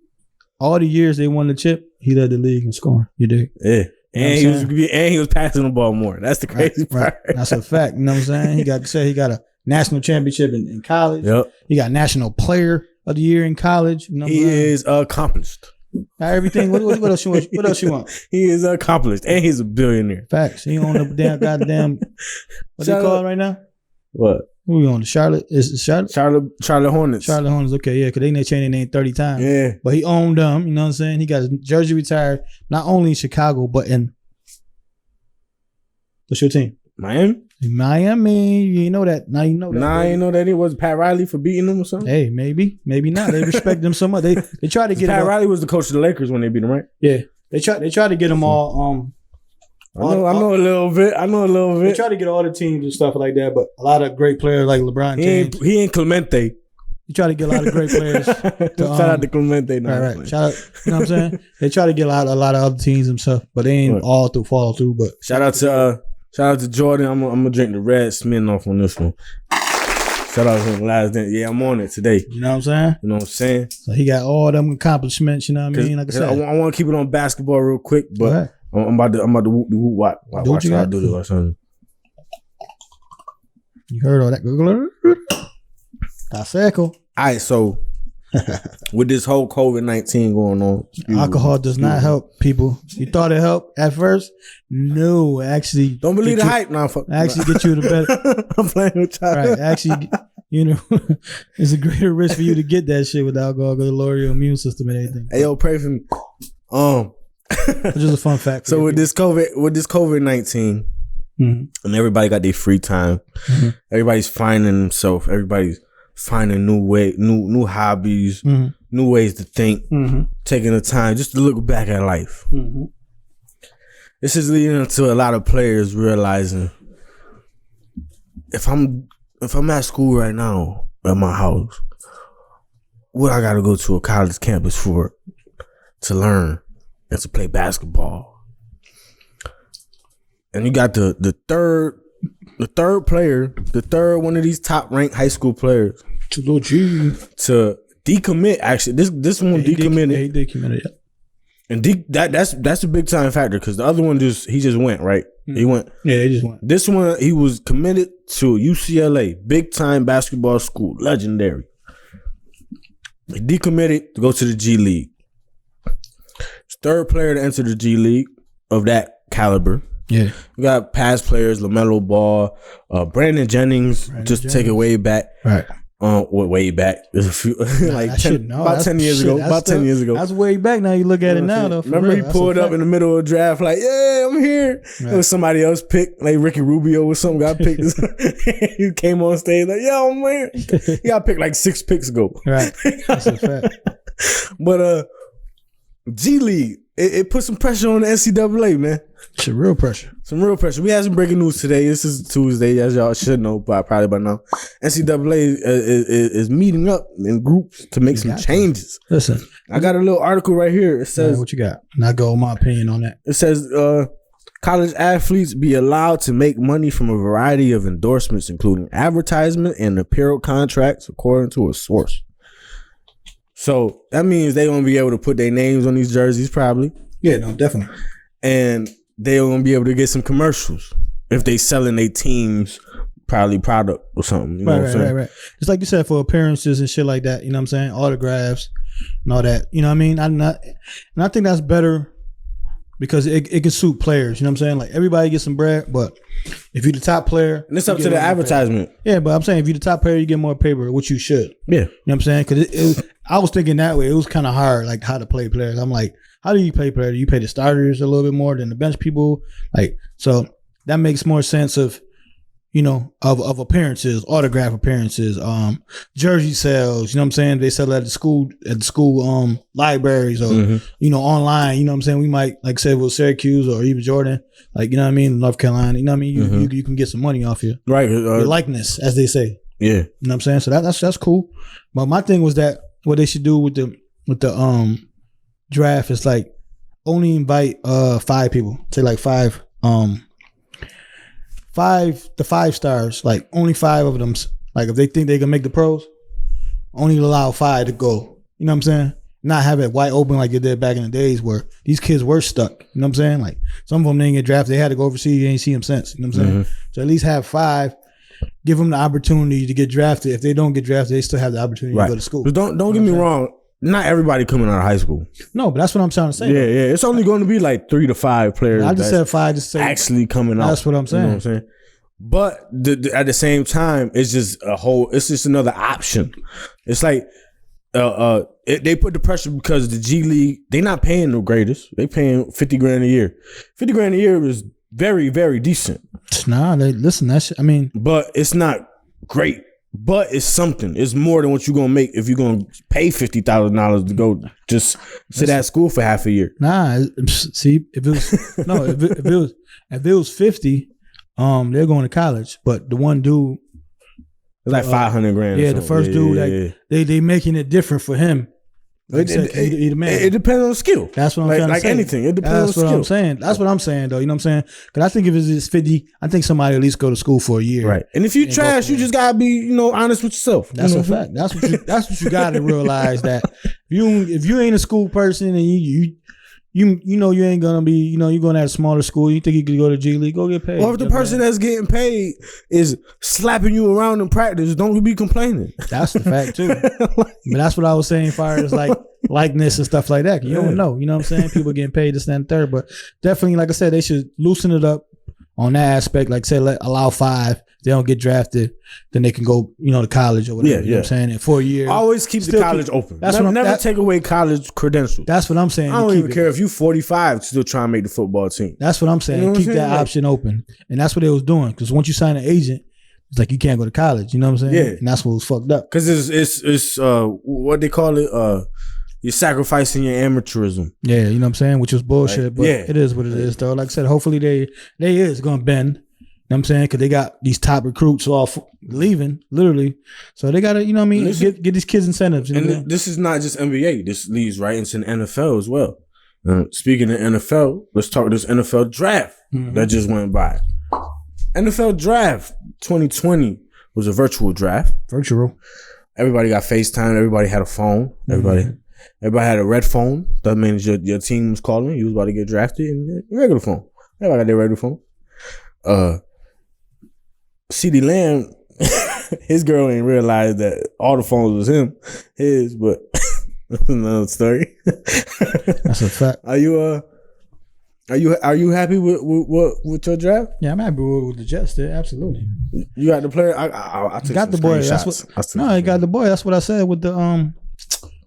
all the years they won the chip, he led the league in scoring. You dig? Yeah. And he was passing the ball more. That's the crazy part. Right. That's a fact. You know what I'm saying? He got a national championship in college. Yep. He got national player of the year in college. You know he is accomplished. Everything. What else you want? What else you want? He is accomplished, and he's a billionaire. Facts. He on the damn goddamn. What they call it right now? What? Who we on? Charlotte? Is it Charlotte? Charlotte Hornets. Charlotte Hornets. Okay, yeah, because they changed their name 30 times. Yeah, but he owned them. You know what I'm saying? He got his jersey retired not only in Chicago but in. What's your team? Miami. You ain't know that. Now you know that. Nah, I ain't know that. It was Pat Riley for beating them or something. Hey, maybe not. They respect them so much. They try to get Pat Riley was the coach of the Lakers when they beat them, right? Yeah, they try to get them all. I know a little bit. They try to get all the teams and stuff like that, but a lot of great players like LeBron James. He ain't Clemente. You try to get a lot of great players. Shout out to Clemente. Right. Shout out. You know what I'm saying? They try to get a lot of other teams themselves, but they ain't follow through. But shout out to Jordan. I'm gonna drink the red Smirnoff on this one. Shout out to the last day. Yeah, I'm on it today. You know what I'm saying? You know what I'm saying? So he got all them accomplishments. You know what I mean? Like I said, I want to keep it on basketball real quick, but I'm about to whoop the whoop. Watch how I do this or something. You heard all that? That's echo. All right, so with this whole COVID-19 going on, alcohol does not help people. You thought it helped at first? No, actually. Don't believe the hype now. Actually, get you the better. I'm playing with y'all. Right, actually, it's a greater risk for you to get that shit with alcohol because it lower your immune system and everything. Hey, yo, pray for me. Just a fun fact. So with this COVID-19, and everybody got their free time. Everybody's finding themselves. Everybody's finding new hobbies, new ways to think, taking the time just to look back at life. This is leading to a lot of players realizing if I'm at school right now at my house, what I gotta go to a college campus for to learn and to play basketball. And you got the third player, the third one of these top ranked high school players to decommit. Actually, this one decommitted. He decommitted. Yeah. And that's a big time factor because the other one he just went right. He went. Yeah, he just went. This one he was committed to UCLA, big time basketball school, legendary. He decommitted to go to the G League. third player to enter the G League of that caliber. Yeah. We got past players, LaMelo Ball, Brandon Jennings, to take it way back. Right. Way back. There's a few, like 10, about 10 years ago. About 10 years ago. That's way back now. You look at it now, though. Remember he pulled up in the middle of the draft like, yeah, I'm here. Right. It was somebody else picked, like Ricky Rubio or something got picked. He came on stage like, yo, I'm here. He got picked like 6 picks ago. Right. That's a fact. But G League, it put some pressure on the NCAA, man. Some real pressure. We had some breaking news today. This is Tuesday, as y'all should know, probably by now. NCAA is meeting up in groups to make some changes. Listen, I got a little article right here. It says, what you got? And I go with my opinion on that. It says, college athletes be allowed to make money from a variety of endorsements, including advertisement and apparel contracts, according to a source. So that means they're going to be able to put their names on these jerseys, probably. Yeah, no, definitely. And they're going to be able to get some commercials if they selling their team's probably product or something. You know what I'm saying? Right. Just like you said, for appearances and shit like that, you know what I'm saying? Autographs and all that. You know what I mean? And I think that's better because it can suit players. You know what I'm saying? Like everybody gets some bread, but if you're the top player. And it's up to the advertisement. Yeah, but I'm saying if you're the top player, you get more paper, which you should. Yeah. You know what I'm saying? Because I was thinking that way. It was kind of hard, like how to play players. I'm like, how do you pay players? You pay the starters a little bit more than the bench people. Like, so that makes more sense of, you know, of appearances, autograph appearances, jersey sales, you know what I'm saying? They sell at the school libraries or, you know, online, you know what I'm saying? We might, like say, with Syracuse or even Jordan, like, you know what I mean? North Carolina, you know what I mean? You can get some money off you. Right. Your likeness, as they say. Yeah. You know what I'm saying? So that's cool. But my thing was that what they should do with the draft is like only invite 5 people. Say like 5 stars, like only 5 of them. Like if they think they can make the pros, only allow 5 to go. You know what I'm saying? Not have it wide open like it did back in the days where these kids were stuck. You know what I'm saying? Like some of them didn't get drafted. They had to go overseas. You ain't see them since. You know what I'm saying? So at least have 5. Give them the opportunity to get drafted. If they don't get drafted, they still have the opportunity to go to school. But don't get me wrong. Not everybody coming out of high school. No, but that's what I'm trying to say. Yeah. It's only going to be like 3 to 5 players. I just said 5 to say actually coming out. That's what I'm saying. You know what I'm saying? But at the same time, it's just it's just another option. It's like they put the pressure because the G League, they not paying the greatest. They paying $50,000 a year. $50,000 a year is very, very decent. Nah, listen, that shit, I mean, but it's not great. But it's something. It's more than what you're gonna make if you're gonna pay $50,000 to go just sit at school for half a year. Nah, see, if it was 50, they're going to college. But the one dude, it's like $500,000. Yeah, the first dude, they making it different for him. Like it depends on skill. That's what I'm trying to say. Like anything, it depends on skill. That's what I'm saying. That's what I'm saying, though. You know what I'm saying? Because I think if it's 50, I think somebody at least go to school for a year. Right. And if you trash, you just gotta be, honest with yourself. That's a fact. That's what you gotta realize, that if you ain't a school person and you ain't gonna be, you're going to a smaller school, you think you could go to G League, go get paid. Or if the person that's getting paid is slapping you around in practice, don't be complaining. That's the fact too. But that's what I was saying, as far as like likeness and stuff like that. You don't know. You know what I'm saying? People getting paid this, that, and third. But definitely, like I said, they should loosen it up on that aspect. Like say, allow 5. If they don't get drafted, then they can go, to college or whatever. You know what I'm saying? And for a year. Always keep the college open. That's never take away college credentials. That's what I'm saying. I don't even care if you 45 still trying to make the football team. That's what I'm saying. Keep that option open. And that's what they was doing. Because once you sign an agent, it's like you can't go to college. You know what I'm saying? Yeah. And that's what was fucked up. Because it's what they call it, you're sacrificing your amateurism. Yeah, you know what I'm saying? Which was bullshit, but it is what it is, though. Like I said, hopefully they is going to bend. You know what I'm saying? Because they got these top recruits all leaving, literally. So they got to, get these kids incentives. And this is not just NBA. This leads right into the NFL as well. Speaking of NFL, let's talk this NFL draft that just went by. NFL draft 2020 was a virtual draft. Virtual. Everybody got FaceTime. Everybody had a phone. Everybody had a red phone. That means your team was calling. You was about to get drafted. And regular phone. Everybody got their regular phone. CeeDee Lamb, his girl ain't realized that all the phones was his, but That's another story. That's a fact. Are you happy with your draft? Yeah, I'm happy with the Jets. There, absolutely. You got the player. I took got the boy. That's what. No, I got the boy. That's what I said with the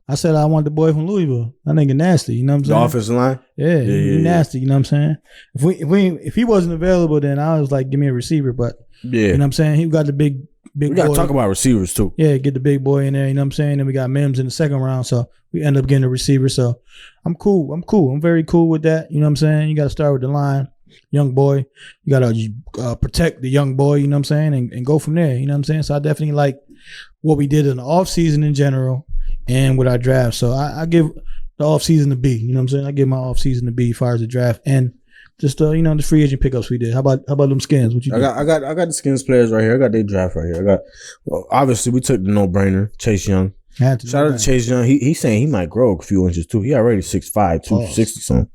I said I want the boy from Louisville. That nigga nasty. You know what I'm saying? The offensive line. Yeah, he nasty. You know what I'm saying? If he wasn't available, then I was like, give me a receiver. But you know what I'm saying? He got the big. We got to talk about receivers too. Yeah, get the big boy in there. You know what I'm saying? And we got Mims in the second round, so we end up getting a receiver. So I'm cool. I'm very cool with that. You know what I'm saying? You got to start with the line, young boy. You got to protect the young boy. You know what I'm saying? And go from there. You know what I'm saying? So I definitely like what we did in the offseason in general and with our draft. So I give the offseason a B. You know what I'm saying? I give my offseason a B as far as the draft and just the free agent pickups we did. How about them Skins? What you got? I got the Skins players right here. I got their draft right here. Obviously we took the no brainer, Chase Young. Shout out to Chase Young. He's saying he might grow a few inches too. He already 6'5", 260 something.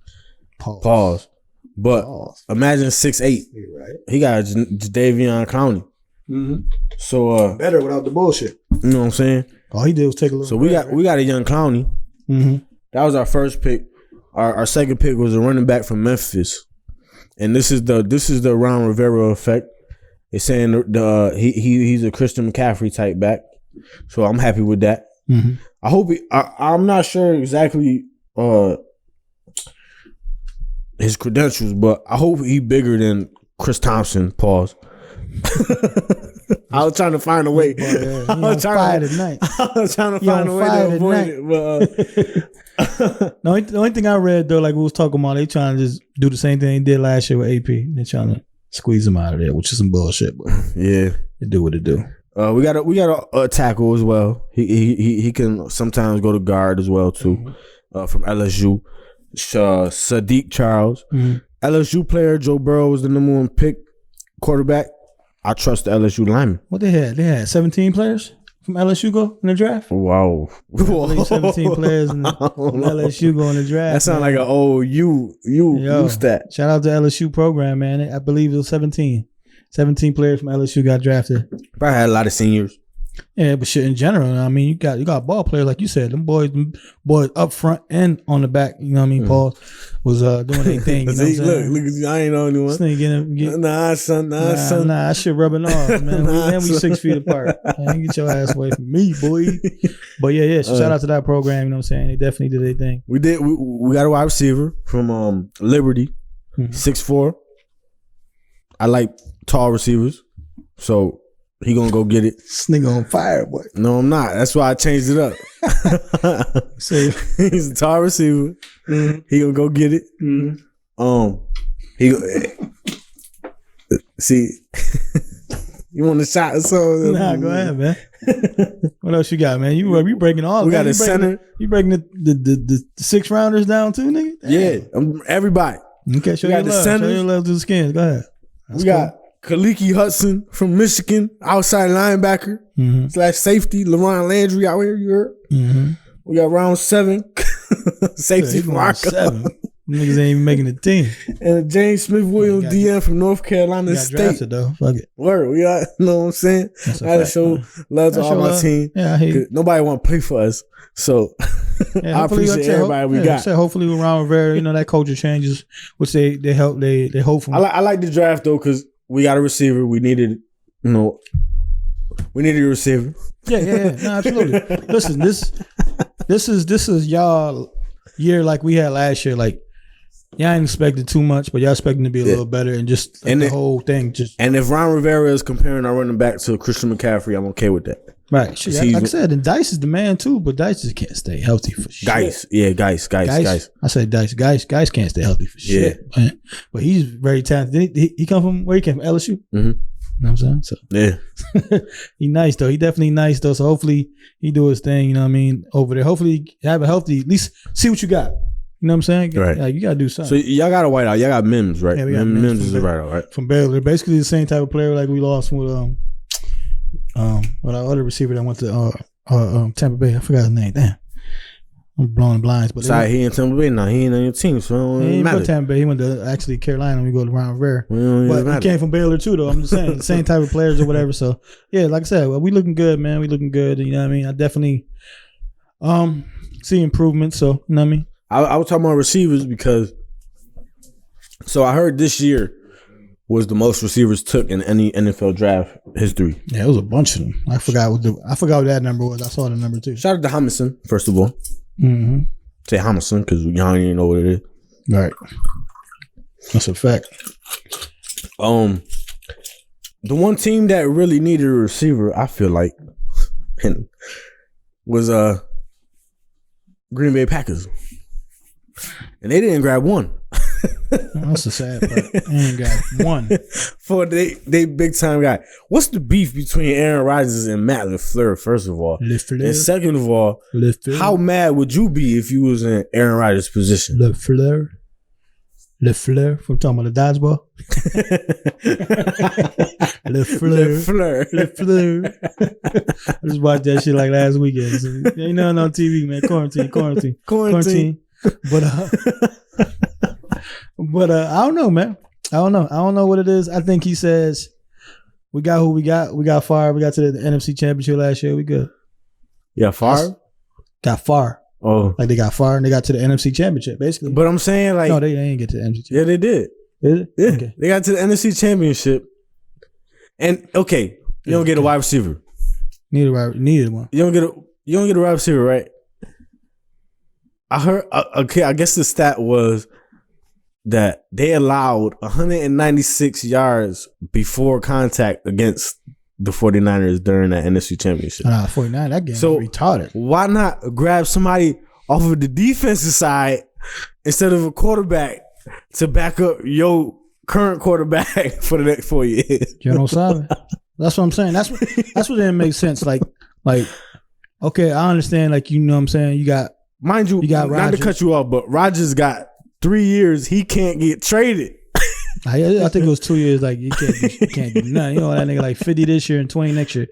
Pause. But imagine 6'8". Right. He got Jadeveon Clowney. Mm-hmm. So better without the bullshit. You know what I'm saying? All he did was take a little. So we got a young Clowney. Mm-hmm. That was our first pick. Our second pick was a running back from Memphis. And this is the Ron Rivera effect. It's saying he's a Christian McCaffrey type back, so I'm happy with that. Mm-hmm. I hope I'm not sure exactly his credentials, but I hope he bigger than Chris Thompson. Pause. I was trying to find a way. I was trying to find a way to avoid it. But, the only thing I read though, like we was talking about, they trying to just do the same thing they did last year with AP. They're trying to squeeze him out of there, which is some bullshit. But yeah, they do what it do. We got a tackle as well. He can sometimes go to guard as well too. Mm-hmm. From LSU, Sadiq Charles, LSU player. Joe Burrow was the number 1 pick quarterback. I trust the LSU lineman. What they had? They had 17 players from LSU go in the draft. Wow. 17 players from LSU go in the draft. That sounds like an old you stat. Shout out to LSU program, man. I believe it was 17. 17 players from LSU got drafted. Probably had a lot of seniors. Yeah, but shit in general, I mean, you got ball players like you said. Them boys up front and on the back. You know what I mean? Paul was doing their thing. You know See, look, I ain't the only one. Nah, son. Nah, that shit rubbing off, man. We 6 feet apart. Man, get your ass away from me, boy. But yeah. Shout out to that program. You know what I'm saying? They definitely did their thing. We did. We got a wide receiver from Liberty, 6'4". I like tall receivers, so. He gonna go get it. This nigga on fire, boy. No, I'm not. That's why I changed it up. He's a tall receiver. Mm-hmm. He gonna go get it. Mm-hmm. See, you want a shot or something? Nah, go ahead, man. What else you got, man? You breaking all. We got a center. You breaking the 6 rounders down too, nigga? Damn. Yeah, everybody. Okay, show your love. Show your love to the Skins. Go ahead. We got Kaliki Hudson from Michigan, outside linebacker / safety. LaRon Landry out here, you heard? Mm-hmm. We got round 7, safety from Arkansas. Niggas ain't even making the team. And James Smith-Williams, DM from North Carolina State. Drafted though. Fuck it. Word, we got, you know what I'm saying? I gotta show love to all my team. Yeah, I hear you. Nobody want to play for us, so I appreciate everybody we got. Hopefully with Ron Rivera, that culture changes, which they hope from. I like the draft though, because we got a receiver. We needed, we needed a receiver. Yeah. No, absolutely. Listen, this is y'all year like we had last year. Like y'all ain't expecting too much, but y'all expecting to be a little better and just the whole thing. And if Ron Rivera is comparing our running back to Christian McCaffrey, I'm okay with that. Right. Shit, like I said, and Dice is the man too, but Dice just can't stay healthy for shit. Guys. I say Dice. Guys can't stay healthy for shit. Yeah. But he's very talented. He come from where he came from, LSU. Mm-hmm. You know what I'm saying? So yeah. He nice though. He definitely nice though. So hopefully he do his thing, you know what I mean, over there. Hopefully have a healthy, at least see what you got. You know what I'm saying? Right. Like, you gotta do something. So y'all got a whiteout. Y'all got Mims, right? Yeah, we got Mims is a whiteout, right? From Baylor. Basically the same type of player like we lost with our other receiver that went to Tampa Bay. I forgot his name. Damn. I'm blowing blinds. But sorry, he in Tampa Bay now. He ain't on your team, so he ain't go to Tampa Bay. He went to actually Carolina. We go to Ron Rivera. But he came from Baylor too, though. I'm just saying, the same type of players or whatever. So yeah, like I said, we looking good, man. We looking good. You know what I mean? I definitely see improvement. So you know what I mean. I was talking about receivers because. So I heard this year was the most receivers took in any NFL draft history. Yeah, it was a bunch of them. I forgot what that number was. I saw the number too. Shout out to Hamilton, first of all. Mm-hmm. Say Hamilton because y'all don't even know what it is. Right. That's a fact. The one team that really needed a receiver, I feel like, was Green Bay Packers, and they didn't grab one. That's the sad part. They ain't got one for they big time guy. What's the beef between Aaron Rodgers and Matt LaFleur? First of all, and second of all, how mad would you be if you was in Aaron Rodgers' position? LaFleur, from talking about the dodgeball. LaFleur. I just watched that shit like last weekend. So, ain't nothing on TV, man. Quarantine. But I don't know, man. I don't know what it is. I think he says we got who we got. We got far. We got to the NFC Championship last year. We good. Yeah, far. Got far. Oh, like they got far and they got to the NFC Championship, basically. But I'm saying like no, they ain't get to the NFC Championship. Yeah, they did. Is it? Yeah, okay. They got to the NFC Championship. And okay, you don't get a wide receiver. Needed one. You don't get a wide receiver, right? I heard. Okay, I guess the stat was that they allowed 196 yards before contact against the 49ers during that NFC Championship. 49, that game so retarded. Why not grab somebody off of the defensive side instead of a quarterback to back up your current quarterback for the next 4 years? General Simon. That's what I'm saying. That's what didn't make sense. Like, okay, I understand. Like, you know what I'm saying? You got not Rodgers. To cut you off, but Rodgers got 3 years. He can't get traded. I think it was 2 years. Like you can't do nothing. You know that nigga like 50 this year and 20 next year.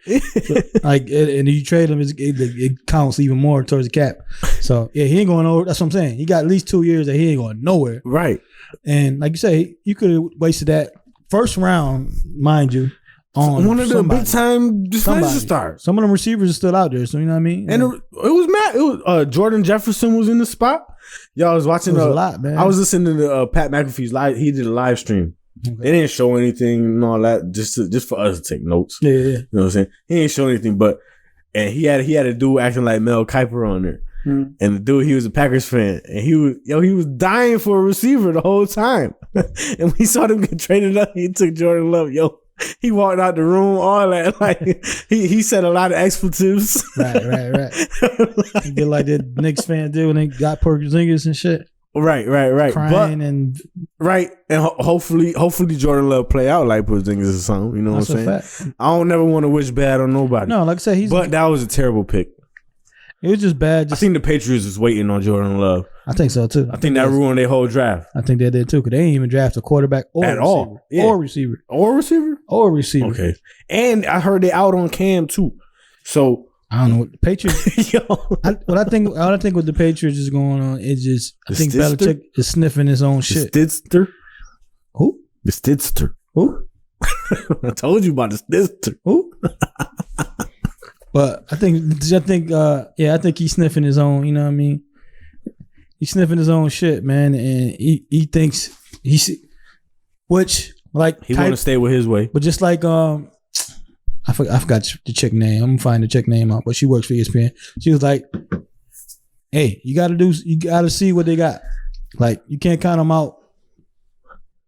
So, like and you trade him, it counts even more towards the cap. So yeah, he ain't going over. That's what I'm saying. He got at least 2 years that he ain't going nowhere. Right. And like you say, you could have wasted that first round, mind you, on one of the big time defensive stars. Some of them receivers are still out there. So you know what I mean. And it was Matt. It was Jordan Jefferson was in the spot. Y'all was watching a lot, man. I was listening to Pat McAfee's live. He did a live stream. Okay. They didn't show anything and all that, just for us to take notes. Yeah. You know what I'm saying? He didn't show anything, and he had a dude acting like Mel Kiper on there. Mm-hmm. And the dude, he was a Packers fan, and he was dying for a receiver the whole time. And we saw them get traded up. He took Jordan Love. He walked out the room, all that. Like he said a lot of expletives. Right. He did like the Knicks fan did when they got Porzingis and shit. Right. Crying right, and hopefully Jordan Love play out like Porzingis or something. You know what I'm saying? Fact. I don't never want to wish bad on nobody. No, like I said, but that was a terrible pick. It was just bad. I think the Patriots was waiting on Jordan Love. I think so too. I think that ruined their whole draft. I think they did too, because they didn't even draft a quarterback or at receiver. All. Yeah. Or receiver. Okay. And I heard they out on Cam too. So I don't know what the Patriots. What I think with the Patriots is going on is just I think Belichick is sniffing his own shit. Stidster? Who? The Stidster. Who? I told you about the Stidster. Who? But I think he's sniffing his own, you know what I mean? He's sniffing his own shit, man, and he thinks which like he want to stay with his way. But just like I forgot the chick name. I'm gonna find the chick name out, but she works for ESPN. She was like, "Hey, you got to see what they got. Like you can't count them out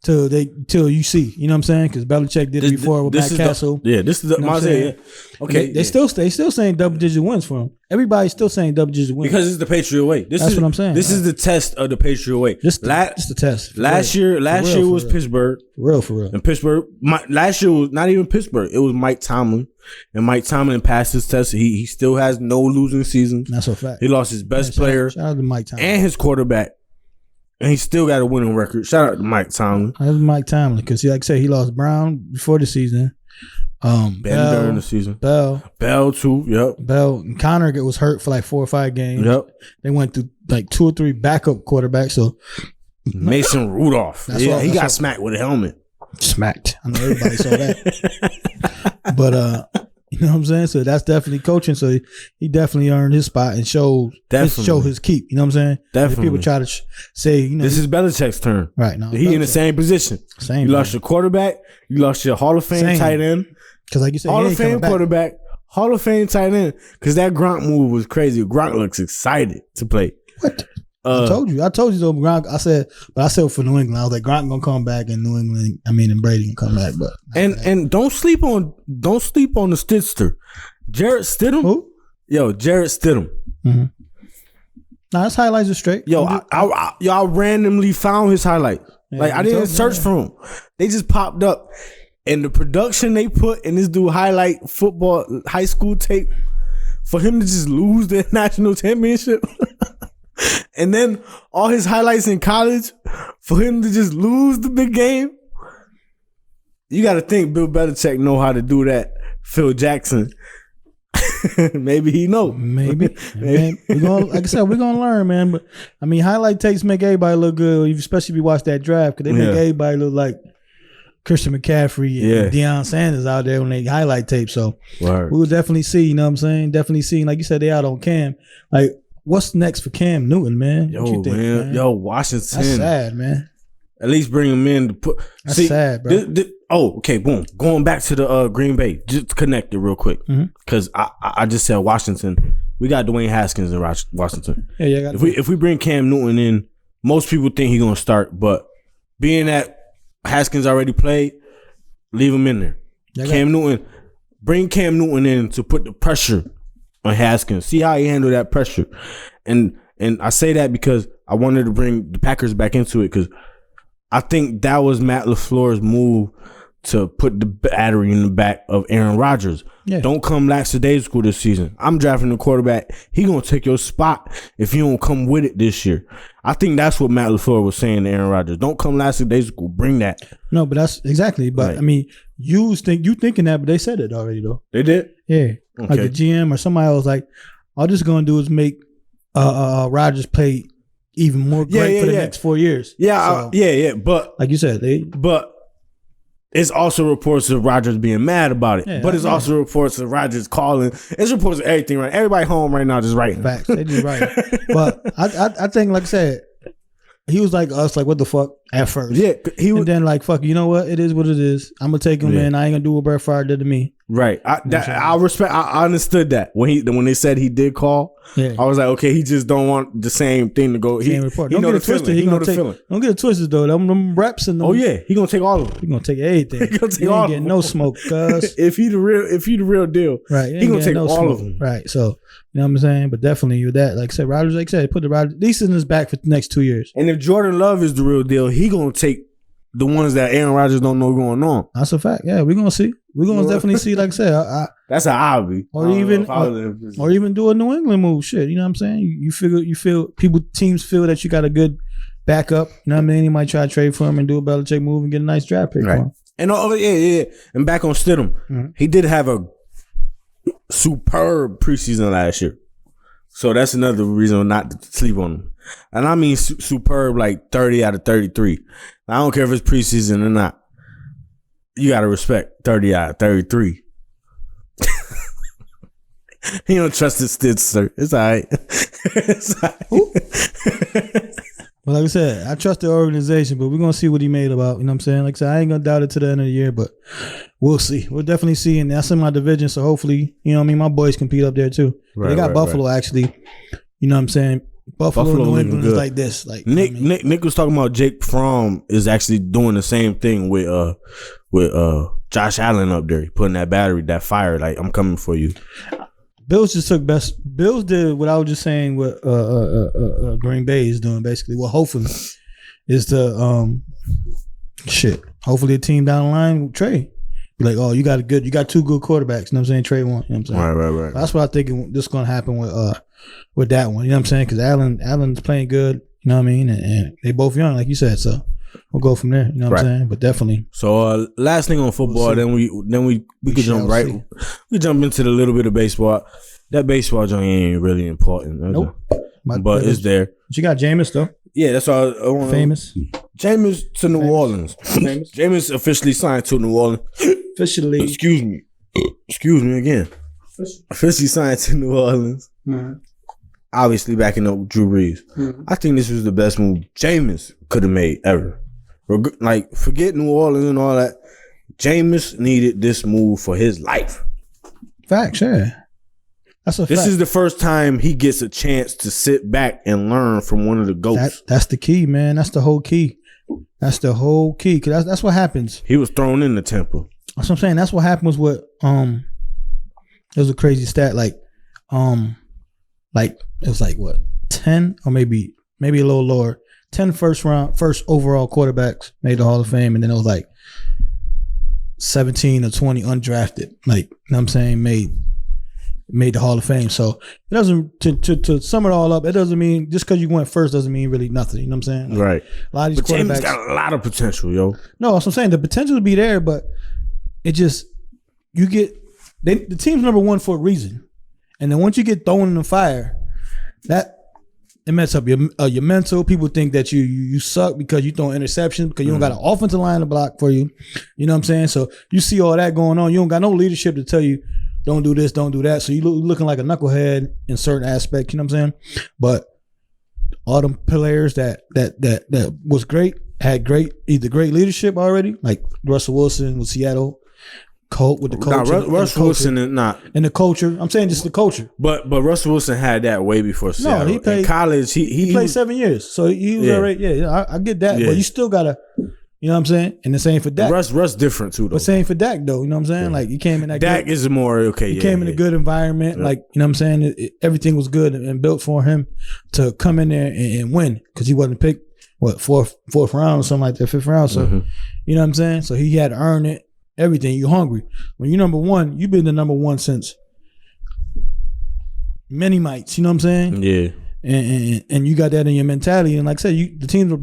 till you see. You know what I'm saying? Because Belichick did it before with Matt Castle. This is the Isaiah. Okay, they still saying double digit wins for him. Everybody's still saying double digit wins because it's the Patriot way. That's what I'm saying. This is the test of the Patriot way. Just the test. Last year was Pittsburgh. For real. And Pittsburgh. Last year was not even Pittsburgh. It was Mike Tomlin. And Mike Tomlin passed his test. He still has no losing season. That's a fact. He lost his best player. Shout out to Mike Tomlin and his quarterback. And he still got a winning record. Shout out to Mike Tomlin. That's Mike Tomlin because, like I said, he lost Brown before the season. Ben during the season. Bell too. Yep. Bell and Connor was hurt for like 4 or 5 games. Yep. They went through like 2 or 3 backup quarterbacks. So Mason Rudolph. He got smacked with a helmet. Smacked. I know everybody saw that. But You know what I'm saying? So that's definitely coaching. So he definitely earned his spot and show his keep. You know what I'm saying? Definitely. People try to say, you know, this is Belichick's turn. Right now, he in the same position. You lost your quarterback. You lost your Hall of Fame tight end. Because like you said, Hall of Fame quarterback, Hall of Fame tight end. Because that Gronk move was crazy. Gronk looks excited to play. What? I told you though, Gronk. I said for New England, I was like, Gronk gonna come back, and New England. I mean, and Brady can come back, but and don't sleep on the Stidster, Jarrett Stidham. Who? Yo, Jarrett Stidham. Mm-hmm. Nah, his highlights are straight. Yo, I randomly found his highlights. Yeah, like I didn't search for them; they just popped up, and the production they put in this dude highlight football high school tape for him to just lose the national championship. And then all his highlights in college for him to just lose the big game. You got to think Bill Belichick know how to do that. Phil Jackson, maybe he know. Maybe. We're gonna, like I said, we're gonna learn, man. But I mean, highlight tapes make everybody look good, especially if you watch that draft, because they make everybody look like Christian McCaffrey and Deion Sanders out there when they highlight tape. So we will definitely see. You know what I'm saying? Definitely seeing, like you said, they out on Cam. Like, what's next for Cam Newton, man? Yo, what you think, man? Yo, Washington. That's sad, man. At least bring him in to put. That's sad, bro. Okay, boom. Going back to the Green Bay, just connect it real quick, because I just said Washington. We got Dwayne Haskins in Washington. Yeah. If we bring Cam Newton in, most people think he's gonna start, but being that Haskins already played, leave him in there. Bring Cam Newton in to put the pressure on Haskins. See how he handled that pressure. And I say that because I wanted to bring the Packers back into it, because I think that was Matt LaFleur's move to put the battery in the back of Aaron Rodgers. Yeah. Don't come lackadaisical this season. I'm drafting the quarterback. He going to take your spot if you don't come with it this year. I think that's what Matt LaFleur was saying to Aaron Rodgers. Don't come lackadaisical. Bring that. No, but that's exactly. But right. I mean, you thinking that, but they said it already though. They did? Yeah. Okay. Like the GM or somebody else like, all this going to do is make Rodgers play even more great for the next 4 years. Yeah, so, but like you said, but it's also reports of Rodgers being mad about it. Yeah, but it's also reports of Rodgers calling. It's reports of everything, right? Everybody home right now just writing. Facts, they just writing. But I think, like I said, he was like us, like, what the fuck at first. Yeah, and then like, fuck, you know what? It is what it is. I'm gonna take him in. I ain't gonna do what Brett Favre did to me. Right. I respect. I understood that when they said he did call. Yeah. I was like, okay, he just don't want the same thing to go. He report. Don't get it twisted. He gonna take. Don't get it twisted though. Them reps and them. Oh yeah, he gonna take all of them. He gonna take everything. He gonna take all. Ain't getting no smoke, cuz. if he the real deal, right? He gonna take all of them. Right. So you know what I'm saying. But definitely with that, like I said, Rodgers, put the Rodgers at least in his back for the next 2 years. And if Jordan Love is the real deal, he gonna take the ones that Aaron Rodgers don't know going on. That's a fact. Yeah, we're gonna see. We're gonna definitely see. Like I said, that's how I'll be. Or even do a New England move. Shit, you know what I'm saying? You feel teams feel that you got a good backup. You know what I mean? You might try to trade for him and do a Belichick move and get a nice draft pick for him. And and back on Stidham, he did have a superb preseason last year. So that's another reason not to sleep on him. And I mean superb, like 30 out of 33. I don't care if it's preseason or not. You got to respect 30 out of 33. He don't trust his Stidster. It's all right. Well, like I said, I trust the organization, but we're going to see what he made about. You know what I'm saying? Like I said, I ain't going to doubt it to the end of the year, but we'll see. We'll definitely see. And that's in my division, so hopefully, you know what I mean, my boys compete up there too. Right, they got Buffalo, actually. You know what I'm saying? Buffalo New England is like this. Like Nick was talking about Jake Pham is actually doing the same thing with Josh Allen up there, putting that battery, that fire. Like, I'm coming for you. Bills did what I was just saying. What Green Bay is doing, basically. Well, hopefully, is to hopefully a team down the line will trade. Be like, oh, you got two good quarterbacks. You know what I'm saying? Trade one. You know what I'm saying? Right. That's what I think this is going to happen with that one. You know what I'm saying? Because Allen's playing good. You know what I mean? And they both young, like you said. So we'll go from there. You know what I'm saying? But definitely. So last thing on football, then we could jump right. See. We jump into the little bit of baseball. That baseball joint ain't really important. Nope. But it's there. But you got Jameis though. Yeah, that's all. I want. Famous. Jameis to New Orleans. Jameis officially signed to New Orleans. Officially. Excuse me. excuse me again. Officially signed to New Orleans. Mm-hmm. Obviously backing up Drew Brees. Mm-hmm. I think this was the best move Jameis could have made ever. Like, forget New Orleans and all that. Jameis needed this move for his life. Facts, yeah. That's a fact. This is the first time he gets a chance to sit back and learn from one of the GOATs. That's the key, man. That's the whole key. That's the whole key. Cause that's what happens. He was thrown in the temple. That's what I'm saying. That's what happens with it was a crazy stat. Like it was like what, 10 or maybe a little lower. 10 first overall quarterbacks made the Hall of Fame, and then it was like 17 or 20 undrafted. Like, you know what I'm saying, made the Hall of Fame. So it doesn't, to sum it all up, it doesn't mean just because you went first doesn't mean really nothing. You know what I'm saying? Like, right. A lot of these quarterbacks got a lot of potential, yo. No, that's what I'm saying. The potential to be there, but it just, the team's number one for a reason. And then once you get thrown in the fire, it messes up your mental. People think that you suck because you throw interceptions, because you don't got an offensive line to block for you. You know what I'm saying? So you see all that going on. You don't got no leadership to tell you, don't do this, don't do that. So you looking like a knucklehead in certain aspects. You know what I'm saying? But all them players that was great, had either great leadership already, like Russell Wilson with Seattle. With the culture, Russell Wilson is not, and the culture. I'm saying just the culture. But Russell Wilson had that way before Seattle. No, he played in college. He played 7 years, so he was already. Yeah, I get that, but you still gotta, you know what I'm saying. And the same for Dak. Russ different too, though. But same for Dak, though. You know what I'm saying? Like, he came in that. Dak is more okay. He came in a good environment. Like, you know what I'm saying. Everything was good and built for him to come in there and win, because he wasn't picked fourth round or something like that, 5th round. So you know what I'm saying. So he had to earn it. Everything. You hungry. When you're number one, you've been the number one since many mites. You know what I'm saying? Yeah. And you got that in your mentality. And like I said, the teams are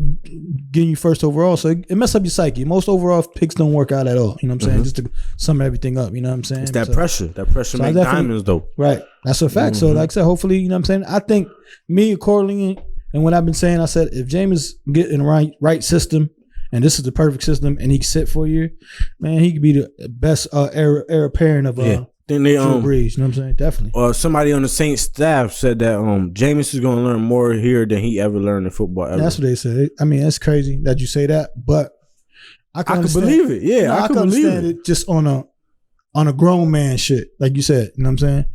getting you first overall, so it messes up your psyche. Most overall picks don't work out at all. You know what I'm saying? Just to sum everything up. You know what I'm saying? It's that pressure. That pressure makes diamonds, though. Right. That's a fact. So like I said, hopefully, you know what I'm saying? I think me accordingly, and what I've been saying, I said if Jameis get in the right system, and this is the perfect system, and he can sit for a year, man, he could be the best heir apparent of Drew Brees. You know what I'm saying? Definitely. Somebody on the Saints staff said that Jameis is going to learn more here than he ever learned in football ever. That's what they said. I mean, it's crazy that you say that, but I can believe it. Yeah, I can understand it just on a grown man shit, like you said. You know what I'm saying?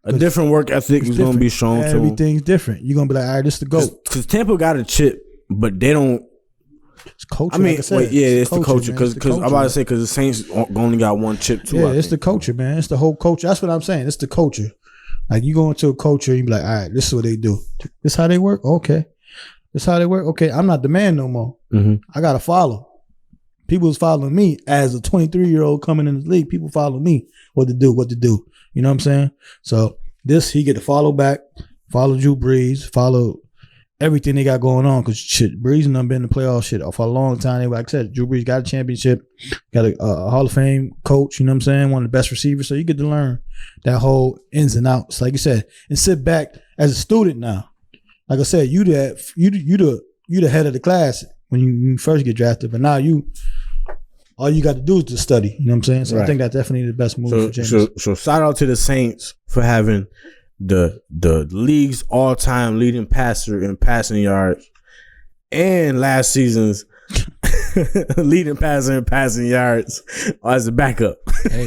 A different work ethic is going to be shown to him. Everything's different. You're going to be like, all right, this is the GOAT. Because Tampa got a chip, but they don't. It's culture. I mean, it's the culture. Because I'm about to say, because the Saints only got one chip too. Yeah, it's the culture, man. It's the whole culture. That's what I'm saying. It's the culture. Like, you go into a culture, you be like, all right, this is what they do. This how they work? Okay. This how they work? Okay, I'm not the man no more. I got to follow. People was following me as a 23-year-old coming in the league. People follow me what to do. You know what I'm saying? So he get to follow back, follow Drew Brees, follow everything they got going on, because shit, Brees and them been in the playoff shit for a long time. Like I said, Drew Brees got a championship, got a Hall of Fame coach, you know what I'm saying, one of the best receivers. So you get to learn that whole ins and outs, like you said, and sit back as a student now. Like I said, you the head of the class when you first get drafted, but now all you got to do is just study. You know what I'm saying? So I think that's definitely the best move for James. So shout out to the Saints for having the league's all-time leading passer in passing yards, and last season's leading passer in passing yards as a backup. Hey.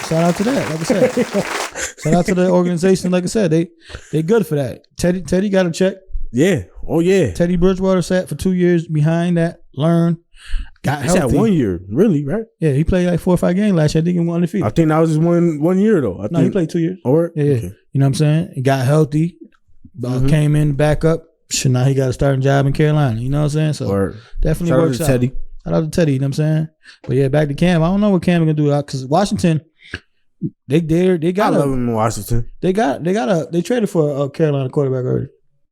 Shout out to that. Like I said, shout out to the organization. Like I said, they good for that. Teddy got a check. Yeah. Oh yeah. Teddy Bridgewater sat for 2 years behind that. Learned. Got healthy. He sat 1 year, really, right? Yeah, he played like 4 or 5 games last year. I think he won undefeated. I think that was just one year though. He played 2 years. Or yeah. Okay. You know what I'm saying? He got healthy. Came in back up. So now he got a starting job in Carolina. You know what I'm saying? So definitely works out. Teddy. Shout out to Teddy. You know what I'm saying? But yeah, back to Cam. I don't know what Cam is gonna do because Washington. They got. I love him in Washington. They traded for a Carolina quarterback already.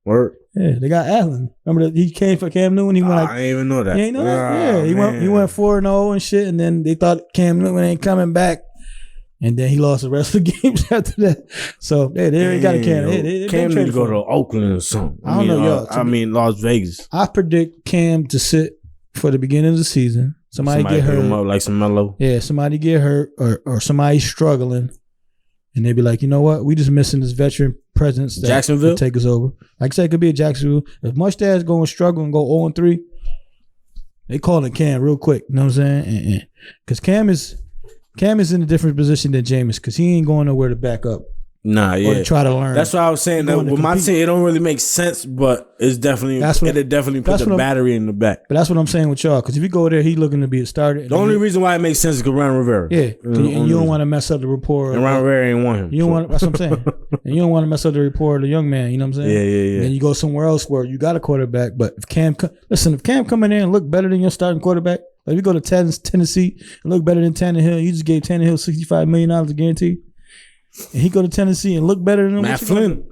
Word. Yeah, they got Allen. Remember that he came for Cam Newton. He went I didn't even know that. You ain't know that? Yeah, he went 4-0 and shit, and then they thought Cam Newton ain't coming back, and then he lost the rest of the games after that. So they already got a Cam. Cam need to go to Oakland or something. I don't know, Las Vegas. I predict Cam to sit for the beginning of the season, Somebody get hurt. Pick him up like some mellow. Yeah, somebody get hurt or somebody's struggling. And they be like, you know what? We just missing this veteran presence that Jacksonville take us over. Like I said, it could be a Jacksonville. If Mustache go and struggle and go 0-3, they calling Cam real quick. You know what I'm saying? Because Cam is in a different position than Jameis because he ain't going nowhere to back up. Nah, yeah. Or to try to learn. That's what I was saying. That with my team, it don't really make sense, but it's definitely it'll definitely put the battery in the back. But that's what I'm saying with y'all. Because if you go there, he looking to be a starter. The only reason why it makes sense is because Ron Rivera. Yeah, and you don't want to mess up the rapport. And Ron Rivera ain't want him. You don't want. That's what I'm saying. And you don't want to mess up the rapport of the young man. You know what I'm saying? Yeah. And then you go somewhere else where you got a quarterback. But if Cam come in there and look better than your starting quarterback, like if you go to Tennessee and look better than Tannehill, you just gave Tannehill $65 million a guarantee. And he go to Tennessee and look better than him. Matt Flynn.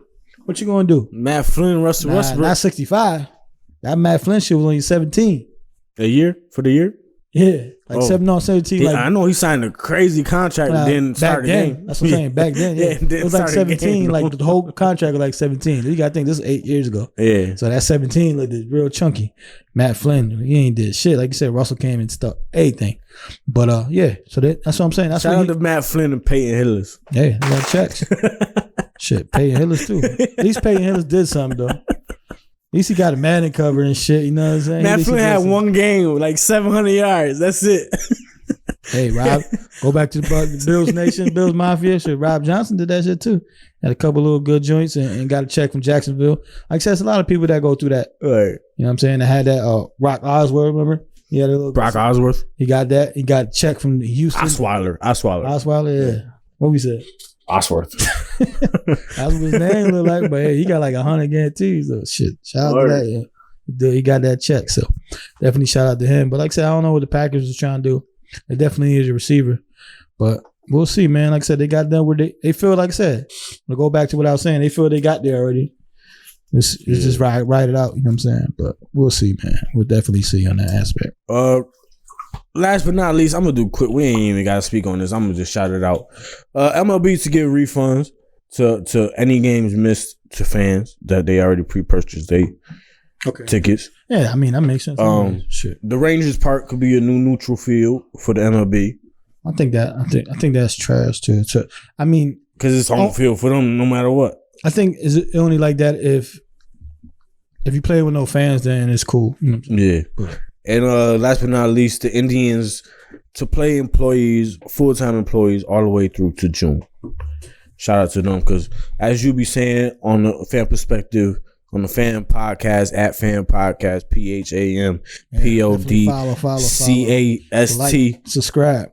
What you gonna do? Matt Flynn, Russell Westbrook. Not 65. That Matt Flynn shit was only 17. A year? For the year? Yeah. 17. Yeah, I know he signed a crazy contract and didn't start the game. That's what I'm saying. Back then, yeah. It was like 17. Like the whole contract was like 17. You gotta think this is 8 years ago. Yeah. So that 17 looked real chunky. Matt Flynn, he ain't did shit. Like you said, Russell came and stuck everything. But yeah, so that's what I'm saying. That's shout out to Matt Flynn and Peyton Hillis. Yeah, they got checks. Shit, Peyton Hillis too. At least Peyton Hillis did something though. At least he got a Madden cover and shit. You know what I'm saying? Matt Flynn had one game with like 700 yards. That's it. Hey, Rob, go back to the Bills Nation, Bills Mafia. Shit, Rob Johnson did that shit too. Had a couple little good joints and got a check from Jacksonville. Like I said, there's a lot of people that go through that. Right. You know what I'm saying? They had that Brock Osweiler, remember? He had a little Brock Osworth. He got that. He got a check from Houston. Osweiler, yeah. What we said? Osworth. That's what his name look like, but hey, he got like 100 guarantees. So shit. Shout out to that. Yeah. He got that check. So definitely shout out to him. But like I said, I don't know what the Packers was trying to do. They definitely is a receiver. But we'll see, man. Like I said, they got done where they feel, like I said, to go back to what I was saying, they feel they got there already. It's just ride it out, you know what I'm saying? But we'll see, man. We'll definitely see on that aspect. Last but not least, I'm gonna do quick. We ain't even gotta speak on this. I'm gonna just shout it out. MLB to give refunds to any games missed to fans that they already pre-purchased tickets. Yeah, I mean that makes sense. Shit. The Rangers Park could be a new neutral field for the MLB. I think that's trash too. So, I mean, because it's home field for them no matter what. I think is it only like that if you play with no fans, then it's cool. You know what I'm saying? Yeah. And last but not least, the Indians to play employees, full-time employees, all the way through to June. Shout out to them because, as you be saying on the Fan Perspective, on the Fan Podcast at Fan Podcast, PHAMPODCAST. Subscribe.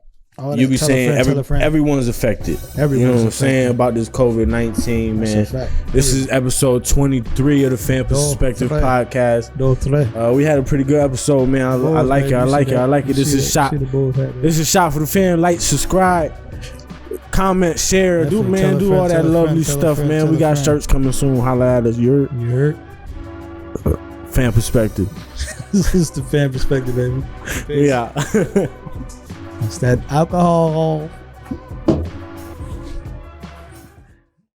You be saying everyone's affected. You know what I'm saying about this COVID-19, man. This is episode 23 of the Fan Perspective Podcast. We had a pretty good episode, man. I like it. This is shot. This is shot for the fan. Like, subscribe, comment, share, do all that lovely stuff, man. We got shirts coming soon. Holla at us. You heard? Fan Perspective. This is the Fan Perspective, baby. Yeah. It's that alcohol.